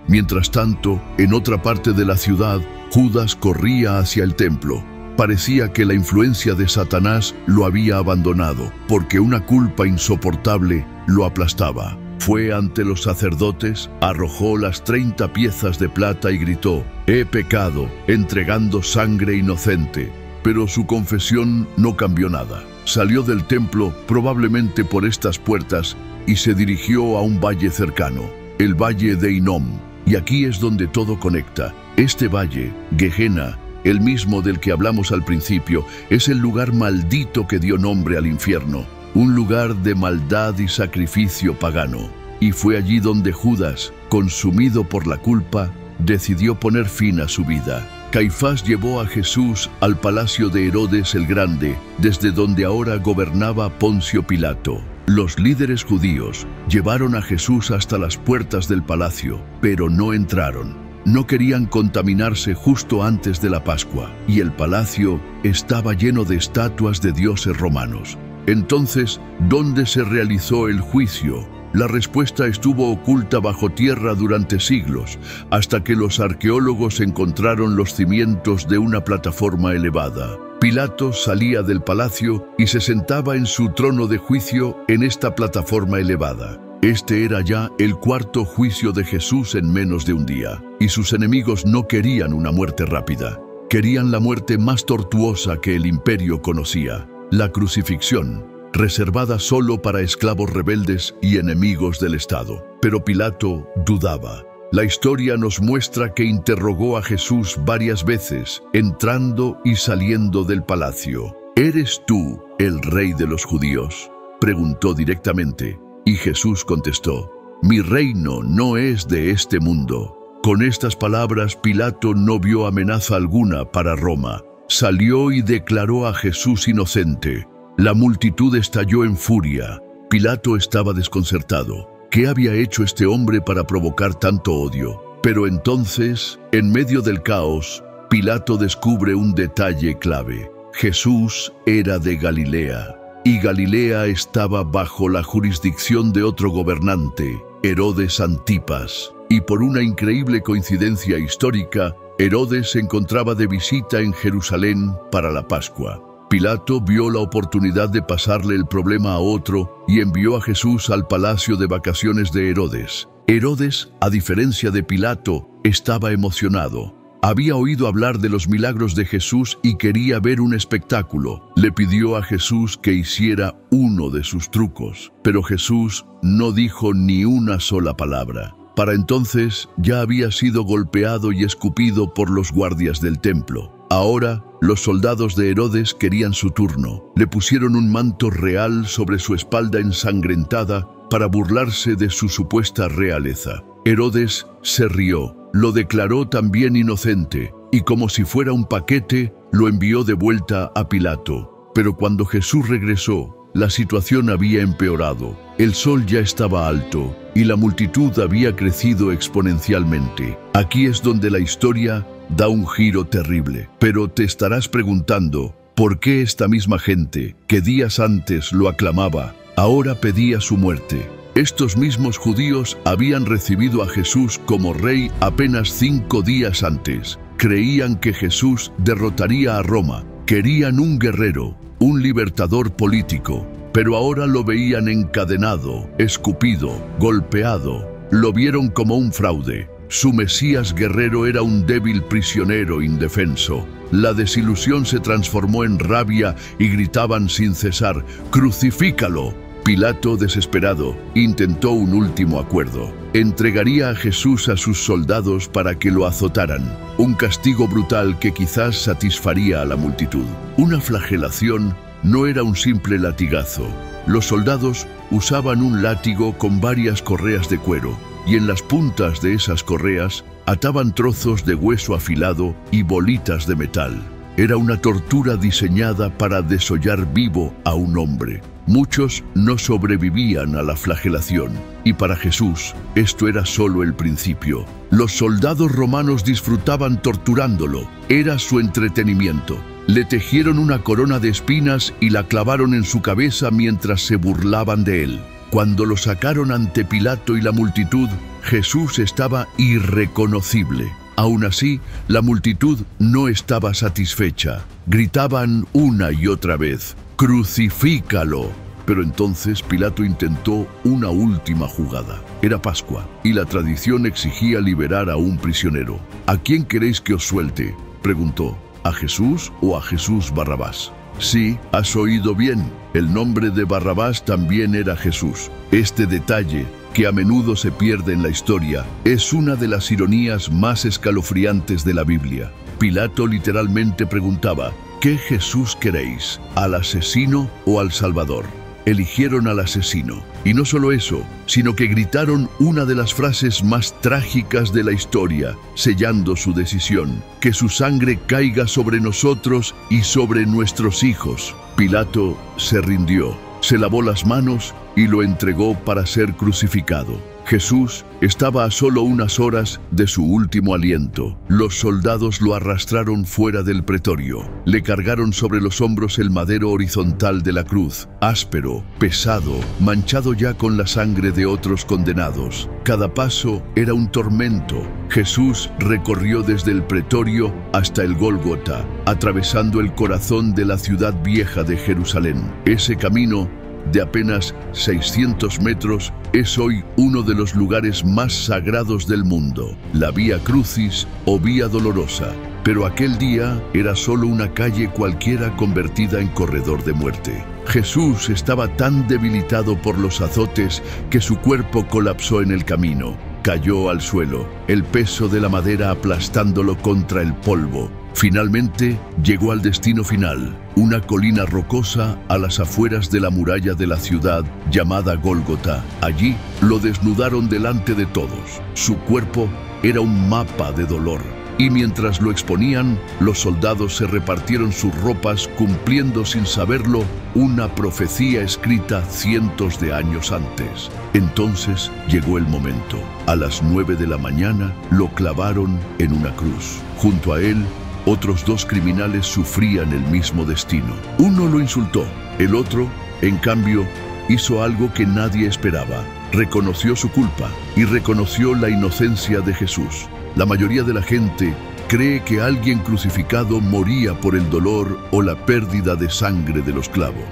Mientras tanto, en otra parte de la ciudad, Judas corría hacia el templo. Parecía que la influencia de Satanás lo había abandonado, porque una culpa insoportable lo aplastaba. Fue ante los sacerdotes, arrojó las 30 piezas de plata y gritó: «He pecado, entregando sangre inocente». Pero su confesión no cambió nada. Salió del templo, probablemente por estas puertas, y se dirigió a un valle cercano, el valle de Hinnom. Y aquí es donde todo conecta. Este valle, Gehenna, el mismo del que hablamos al principio, es el lugar maldito que dio nombre al infierno, un lugar de maldad y sacrificio pagano. Y fue allí donde Judas, consumido por la culpa, decidió poner fin a su vida. Caifás llevó a Jesús al palacio de Herodes el Grande, desde donde ahora gobernaba Poncio Pilato. Los líderes judíos llevaron a Jesús hasta las puertas del palacio, pero no entraron. No querían contaminarse justo antes de la Pascua, y el palacio estaba lleno de estatuas de dioses romanos. Entonces, ¿dónde se realizó el juicio? La respuesta estuvo oculta bajo tierra durante siglos, hasta que los arqueólogos encontraron los cimientos de una plataforma elevada. Pilato salía del palacio y se sentaba en su trono de juicio en esta plataforma elevada. Este era ya el cuarto juicio de Jesús en menos de un día, y sus enemigos no querían una muerte rápida. Querían la muerte más tortuosa que el imperio conocía, la crucifixión, reservada solo para esclavos rebeldes y enemigos del Estado. Pero Pilato dudaba. La historia nos muestra que interrogó a Jesús varias veces, entrando y saliendo del palacio. ¿Eres tú el rey de los judíos?, preguntó directamente. Y Jesús contestó: mi reino no es de este mundo. Con estas palabras, Pilato no vio amenaza alguna para Roma. Salió y declaró a Jesús inocente. La multitud estalló en furia. Pilato estaba desconcertado. ¿Qué había hecho este hombre para provocar tanto odio? Pero entonces, en medio del caos, Pilato descubre un detalle clave. Jesús era de Galilea, y Galilea estaba bajo la jurisdicción de otro gobernante, Herodes Antipas. Y por una increíble coincidencia histórica, Herodes se encontraba de visita en Jerusalén para la Pascua. Pilato vio la oportunidad de pasarle el problema a otro y envió a Jesús al palacio de vacaciones de Herodes. Herodes, a diferencia de Pilato, estaba emocionado. Había oído hablar de los milagros de Jesús y quería ver un espectáculo. Le pidió a Jesús que hiciera uno de sus trucos, pero Jesús no dijo ni una sola palabra. Para entonces ya había sido golpeado y escupido por los guardias del templo. Ahora, los soldados de Herodes querían su turno. Le pusieron un manto real sobre su espalda ensangrentada para burlarse de su supuesta realeza. Herodes se rió, lo declaró también inocente, y como si fuera un paquete, lo envió de vuelta a Pilato. Pero cuando Jesús regresó, la situación había empeorado. El sol ya estaba alto, y la multitud había crecido exponencialmente. Aquí es donde la historia da un giro terrible. Pero te estarás preguntando, ¿por qué esta misma gente, que días antes lo aclamaba, ahora pedía su muerte? Estos mismos judíos habían recibido a Jesús como rey apenas 5 días antes. Creían que Jesús derrotaría a Roma. Querían un guerrero, un libertador político. Pero ahora lo veían encadenado, escupido, golpeado. Lo vieron como un fraude. Su Mesías guerrero era un débil prisionero indefenso. La desilusión se transformó en rabia y gritaban sin cesar: ¡crucifícalo! Pilato, desesperado, intentó un último acuerdo. Entregaría a Jesús a sus soldados para que lo azotaran. Un castigo brutal que quizás satisfaría a la multitud. Una flagelación no era un simple latigazo. Los soldados usaban un látigo con varias correas de cuero, y en las puntas de esas correas ataban trozos de hueso afilado y bolitas de metal. Era una tortura diseñada para desollar vivo a un hombre. Muchos no sobrevivían a la flagelación, y para Jesús esto era solo el principio. Los soldados romanos disfrutaban torturándolo, era su entretenimiento. Le tejieron una corona de espinas y la clavaron en su cabeza mientras se burlaban de él. Cuando lo sacaron ante Pilato y la multitud, Jesús estaba irreconocible. Aún así, la multitud no estaba satisfecha. Gritaban una y otra vez: ¡crucifícalo! Pero entonces Pilato intentó una última jugada. Era Pascua, y la tradición exigía liberar a un prisionero. ¿A quién queréis que os suelte?, preguntó. ¿A Jesús o a Jesús Barrabás? Sí, has oído bien. El nombre de Barrabás también era Jesús. Este detalle, que a menudo se pierde en la historia, es una de las ironías más escalofriantes de la Biblia. Pilato literalmente preguntaba: ¿qué Jesús queréis? ¿Al asesino o al Salvador? Eligieron al asesino. Y no solo eso, sino que gritaron una de las frases más trágicas de la historia, sellando su decisión: que su sangre caiga sobre nosotros y sobre nuestros hijos. Pilato se rindió, se lavó las manos y lo entregó para ser crucificado. Jesús estaba a solo unas horas de su último aliento. Los soldados lo arrastraron fuera del pretorio. Le cargaron sobre los hombros el madero horizontal de la cruz, áspero, pesado, manchado ya con la sangre de otros condenados. Cada paso era un tormento. Jesús recorrió desde el pretorio hasta el Gólgota, atravesando el corazón de la ciudad vieja de Jerusalén. Ese camino de apenas 600 metros, es hoy uno de los lugares más sagrados del mundo, la Vía Crucis o Vía Dolorosa. Pero aquel día era solo una calle cualquiera convertida en corredor de muerte. Jesús estaba tan debilitado por los azotes que su cuerpo colapsó en el camino. Cayó al suelo, el peso de la madera aplastándolo contra el polvo. Finalmente llegó al destino final, una colina rocosa a las afueras de la muralla de la ciudad llamada Gólgota. Allí lo desnudaron delante de todos. Su cuerpo era un mapa de dolor. Y mientras lo exponían, los soldados se repartieron sus ropas, cumpliendo sin saberlo una profecía escrita cientos de años antes. Entonces llegó el momento. A las 9 de la mañana lo clavaron en una cruz. Junto a él, otros 2 criminales sufrían el mismo destino. Uno lo insultó, el otro, en cambio, hizo algo que nadie esperaba. Reconoció su culpa y reconoció la inocencia de Jesús. La mayoría de la gente cree que alguien crucificado moría por el dolor o la pérdida de sangre de los clavos.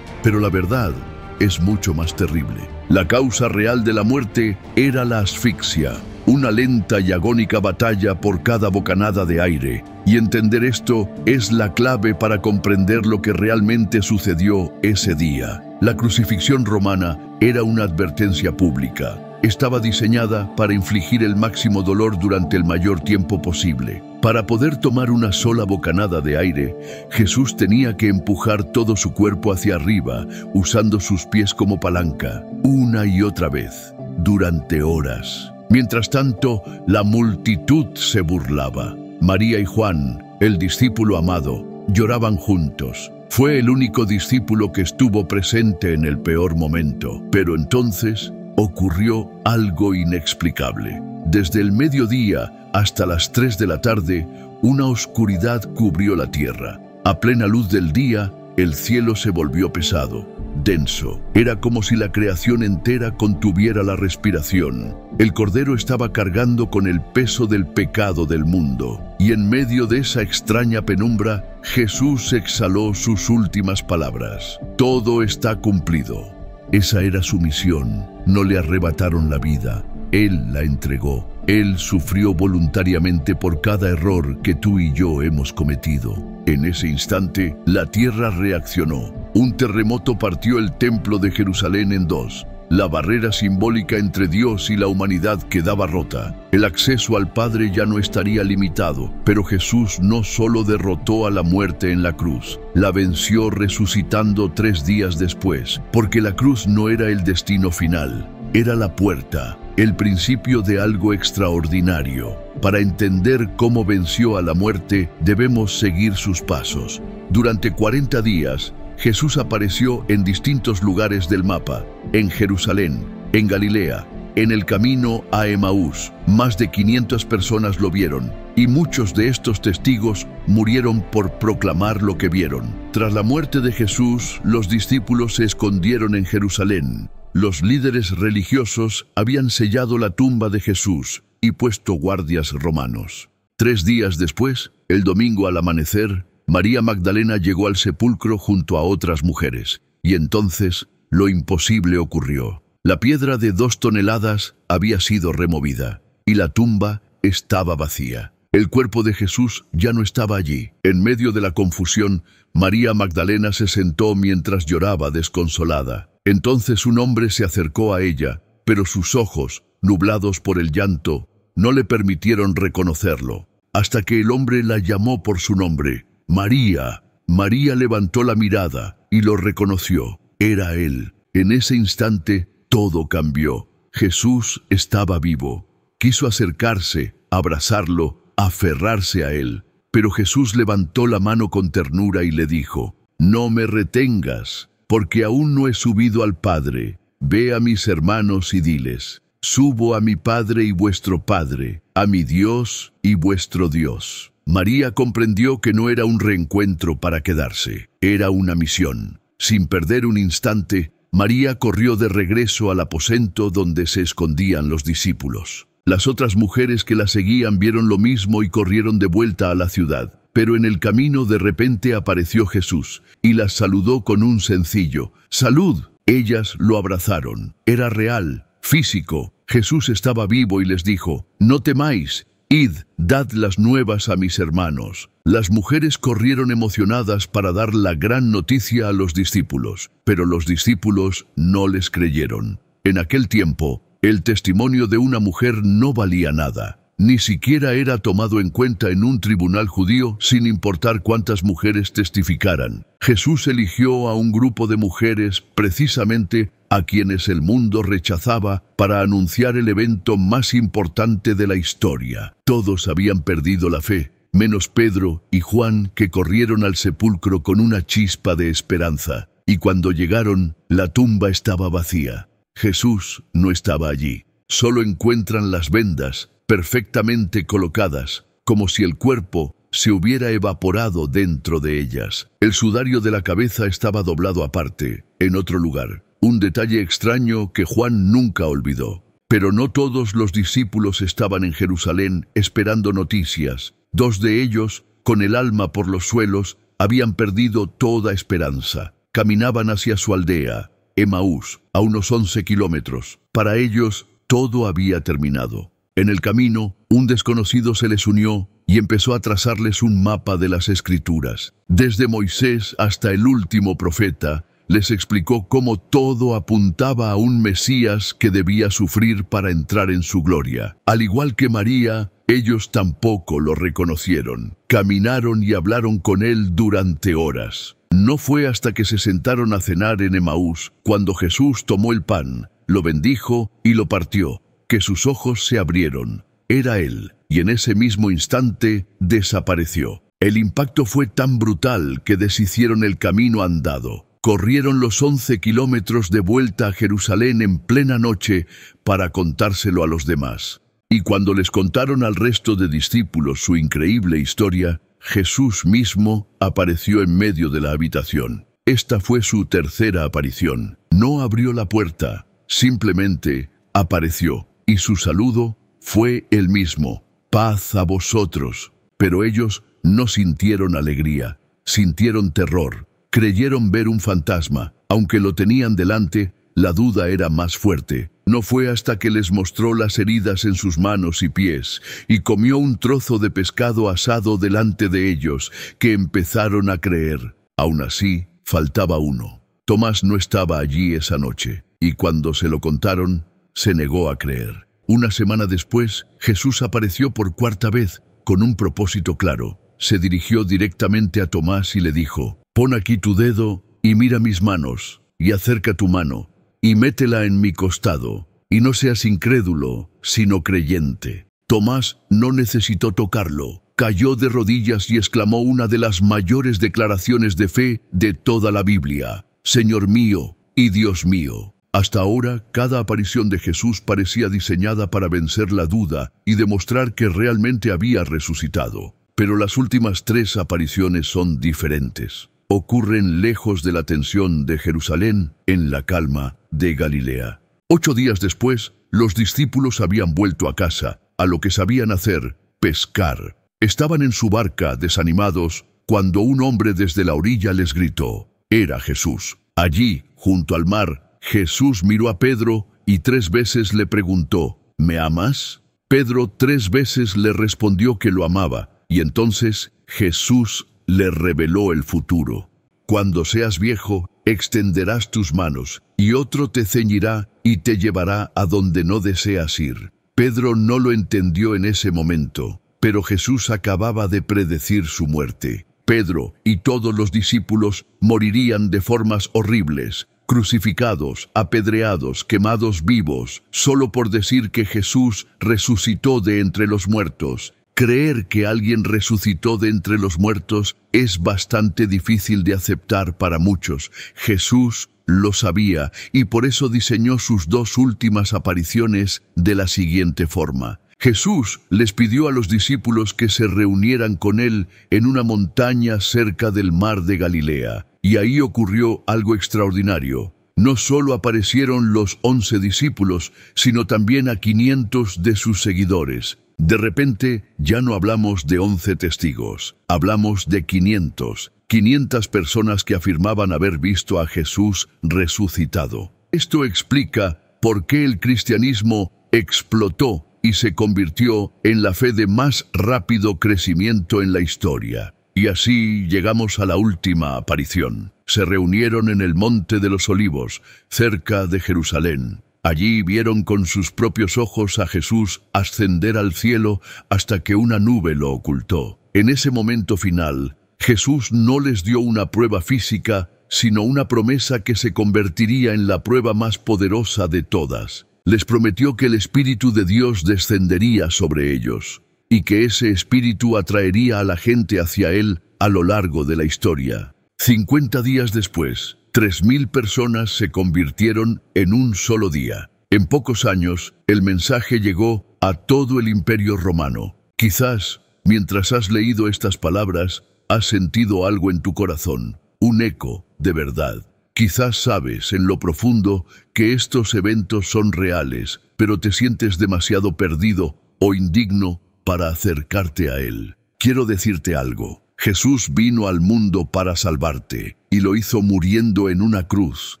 Pero la verdad es mucho más terrible. La causa real de la muerte era la asfixia, una lenta y agónica batalla por cada bocanada de aire. Y entender esto es la clave para comprender lo que realmente sucedió ese día. La crucifixión romana era una advertencia pública. Estaba diseñada para infligir el máximo dolor durante el mayor tiempo posible. Para poder tomar una sola bocanada de aire, Jesús tenía que empujar todo su cuerpo hacia arriba, usando sus pies como palanca, una y otra vez, durante horas. Mientras tanto, la multitud se burlaba. María y Juan, el discípulo amado, lloraban juntos. Fue el único discípulo que estuvo presente en el peor momento. Pero entonces ocurrió algo inexplicable. Desde el mediodía hasta las 3 de la tarde, una oscuridad cubrió la tierra. A plena luz del día, el cielo se volvió pesado, denso. Era como si la creación entera contuviera la respiración. El Cordero estaba cargando con el peso del pecado del mundo. Y en medio de esa extraña penumbra, Jesús exhaló sus últimas palabras. Todo está cumplido. Esa era su misión. No le arrebataron la vida. Él la entregó. Él sufrió voluntariamente por cada error que tú y yo hemos cometido. En ese instante, la tierra reaccionó. Un terremoto partió el templo de Jerusalén en 2. La barrera simbólica entre Dios y la humanidad quedaba rota. El acceso al Padre ya no estaría limitado, pero Jesús no solo derrotó a la muerte en la cruz, la venció resucitando 3 días después, porque la cruz no era el destino final, era la puerta, el principio de algo extraordinario. Para entender cómo venció a la muerte, debemos seguir sus pasos. Durante 40 días, Jesús apareció en distintos lugares del mapa, en Jerusalén, en Galilea, en el camino a Emaús. Más de 500 personas lo vieron, y muchos de estos testigos murieron por proclamar lo que vieron. Tras la muerte de Jesús, los discípulos se escondieron en Jerusalén. Los líderes religiosos habían sellado la tumba de Jesús y puesto guardias romanos. 3 días después, el domingo al amanecer, María Magdalena llegó al sepulcro junto a otras mujeres, y entonces lo imposible ocurrió. La piedra de 2 toneladas había sido removida, y la tumba estaba vacía. El cuerpo de Jesús ya no estaba allí. En medio de la confusión, María Magdalena se sentó mientras lloraba desconsolada. Entonces un hombre se acercó a ella, pero sus ojos, nublados por el llanto, no le permitieron reconocerlo, hasta que el hombre la llamó por su nombre. María. María levantó la mirada y lo reconoció. Era él. En ese instante todo cambió. Jesús estaba vivo. Quiso acercarse, abrazarlo, aferrarse a él. Pero Jesús levantó la mano con ternura y le dijo: «No me retengas, porque aún no he subido al Padre. Ve a mis hermanos y diles: Subo a mi Padre y vuestro Padre, a mi Dios y vuestro Dios. María comprendió que no era un reencuentro para quedarse, era una misión. Sin perder un instante, María corrió de regreso al aposento donde se escondían los discípulos. Las otras mujeres que la seguían vieron lo mismo y corrieron de vuelta a la ciudad. Pero en el camino de repente apareció Jesús y las saludó con un sencillo «¡Salud!». Ellas lo abrazaron. Era real, físico. Jesús estaba vivo y les dijo «No temáis, id, dad las nuevas a mis hermanos». Las mujeres corrieron emocionadas para dar la gran noticia a los discípulos, pero los discípulos no les creyeron. En aquel tiempo, el testimonio de una mujer no valía nada. Ni siquiera era tomado en cuenta en un tribunal judío, sin importar cuántas mujeres testificaran. Jesús eligió a un grupo de mujeres, precisamente a quienes el mundo rechazaba, para anunciar el evento más importante de la historia. Todos habían perdido la fe, menos Pedro y Juan, que corrieron al sepulcro con una chispa de esperanza. Y cuando llegaron, la tumba estaba vacía. Jesús no estaba allí. Solo encuentran las vendas, perfectamente colocadas, como si el cuerpo se hubiera evaporado dentro de ellas. El sudario de la cabeza estaba doblado aparte, en otro lugar. Un detalle extraño que Juan nunca olvidó. Pero no todos los discípulos estaban en Jerusalén esperando noticias. 2 de ellos, con el alma por los suelos, habían perdido toda esperanza. Caminaban hacia su aldea, Emaús, a unos 11 kilómetros. Para ellos, todo había terminado. En el camino, un desconocido se les unió y empezó a trazarles un mapa de las Escrituras. Desde Moisés hasta el último profeta, les explicó cómo todo apuntaba a un Mesías que debía sufrir para entrar en su gloria. Al igual que María, ellos tampoco lo reconocieron. Caminaron y hablaron con él durante horas. No fue hasta que se sentaron a cenar en Emaús, cuando Jesús tomó el pan, lo bendijo y lo partió, que sus ojos se abrieron. Era él, y en ese mismo instante desapareció. El impacto fue tan brutal que deshicieron el camino andado. Corrieron los 11 kilómetros de vuelta a Jerusalén en plena noche para contárselo a los demás. Y cuando les contaron al resto de discípulos su increíble historia, Jesús mismo apareció en medio de la habitación. Esta fue su tercera aparición. No abrió la puerta, simplemente apareció. Y su saludo fue el mismo: «Paz a vosotros». Pero ellos no sintieron alegría, sintieron terror, creyeron ver un fantasma. Aunque lo tenían delante, la duda era más fuerte. No fue hasta que les mostró las heridas en sus manos y pies, y comió un trozo de pescado asado delante de ellos, que empezaron a creer. Aún así, faltaba uno. Tomás no estaba allí esa noche, y cuando se lo contaron, se negó a creer. Una semana después, Jesús apareció por 4ª vez, con un propósito claro. Se dirigió directamente a Tomás y le dijo: «Pon aquí tu dedo y mira mis manos, y acerca tu mano, y métela en mi costado, y no seas incrédulo, sino creyente». Tomás no necesitó tocarlo. Cayó de rodillas y exclamó una de las mayores declaraciones de fe de toda la Biblia: «Señor mío y Dios mío». Hasta ahora, cada aparición de Jesús parecía diseñada para vencer la duda y demostrar que realmente había resucitado. Pero las últimas 3 apariciones son diferentes. Ocurren lejos de la tensión de Jerusalén, en la calma de Galilea. 8 días después, los discípulos habían vuelto a casa, a lo que sabían hacer: pescar. Estaban en su barca, desanimados, cuando un hombre desde la orilla les gritó. Era Jesús. Allí, junto al mar, Jesús miró a Pedro y 3 veces le preguntó: ¿Me amas? Pedro 3 veces le respondió que lo amaba, y entonces Jesús le reveló el futuro. Cuando seas viejo, extenderás tus manos, y otro te ceñirá y te llevará a donde no deseas ir. Pedro no lo entendió en ese momento, pero Jesús acababa de predecir su muerte. Pedro y todos los discípulos morirían de formas horribles, crucificados, apedreados, quemados vivos, solo por decir que Jesús resucitó de entre los muertos. Creer que alguien resucitó de entre los muertos es bastante difícil de aceptar para muchos. Jesús lo sabía y por eso diseñó sus dos últimas apariciones de la siguiente forma. Jesús les pidió a los discípulos que se reunieran con él en una montaña cerca del mar de Galilea. Y ahí ocurrió algo extraordinario. No solo aparecieron los 11 discípulos, sino también a 500 de sus seguidores. De repente, ya no hablamos de 11 testigos, hablamos de 500 personas que afirmaban haber visto a Jesús resucitado. Esto explica por qué el cristianismo explotó y se convirtió en la fe de más rápido crecimiento en la historia. Y así llegamos a la última aparición. Se reunieron en el Monte de los Olivos, cerca de Jerusalén. Allí vieron con sus propios ojos a Jesús ascender al cielo hasta que una nube lo ocultó. En ese momento final, Jesús no les dio una prueba física, sino una promesa que se convertiría en la prueba más poderosa de todas. Les prometió que el Espíritu de Dios descendería sobre ellos, y que ese Espíritu atraería a la gente hacia Él a lo largo de la historia. 50 días después, 3.000 personas se convirtieron en un solo día. En pocos años, el mensaje llegó a todo el Imperio Romano. Quizás, mientras has leído estas palabras, has sentido algo en tu corazón, un eco de verdad. Quizás sabes en lo profundo que estos eventos son reales, pero te sientes demasiado perdido o indigno para acercarte a Él. Quiero decirte algo. Jesús vino al mundo para salvarte, y lo hizo muriendo en una cruz,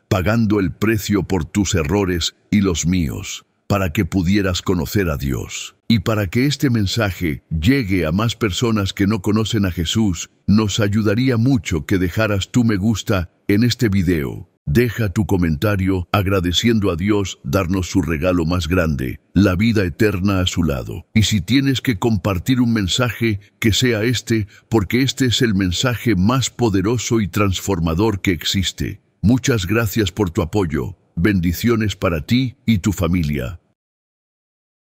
pagando el precio por tus errores y los míos, para que pudieras conocer a Dios. Y para que este mensaje llegue a más personas que no conocen a Jesús, nos ayudaría mucho que dejaras tu me gusta en este video. Deja tu comentario agradeciendo a Dios darnos su regalo más grande, la vida eterna a su lado. Y si tienes que compartir un mensaje, que sea este, porque este es el mensaje más poderoso y transformador que existe. Muchas gracias por tu apoyo. Bendiciones para ti y tu familia.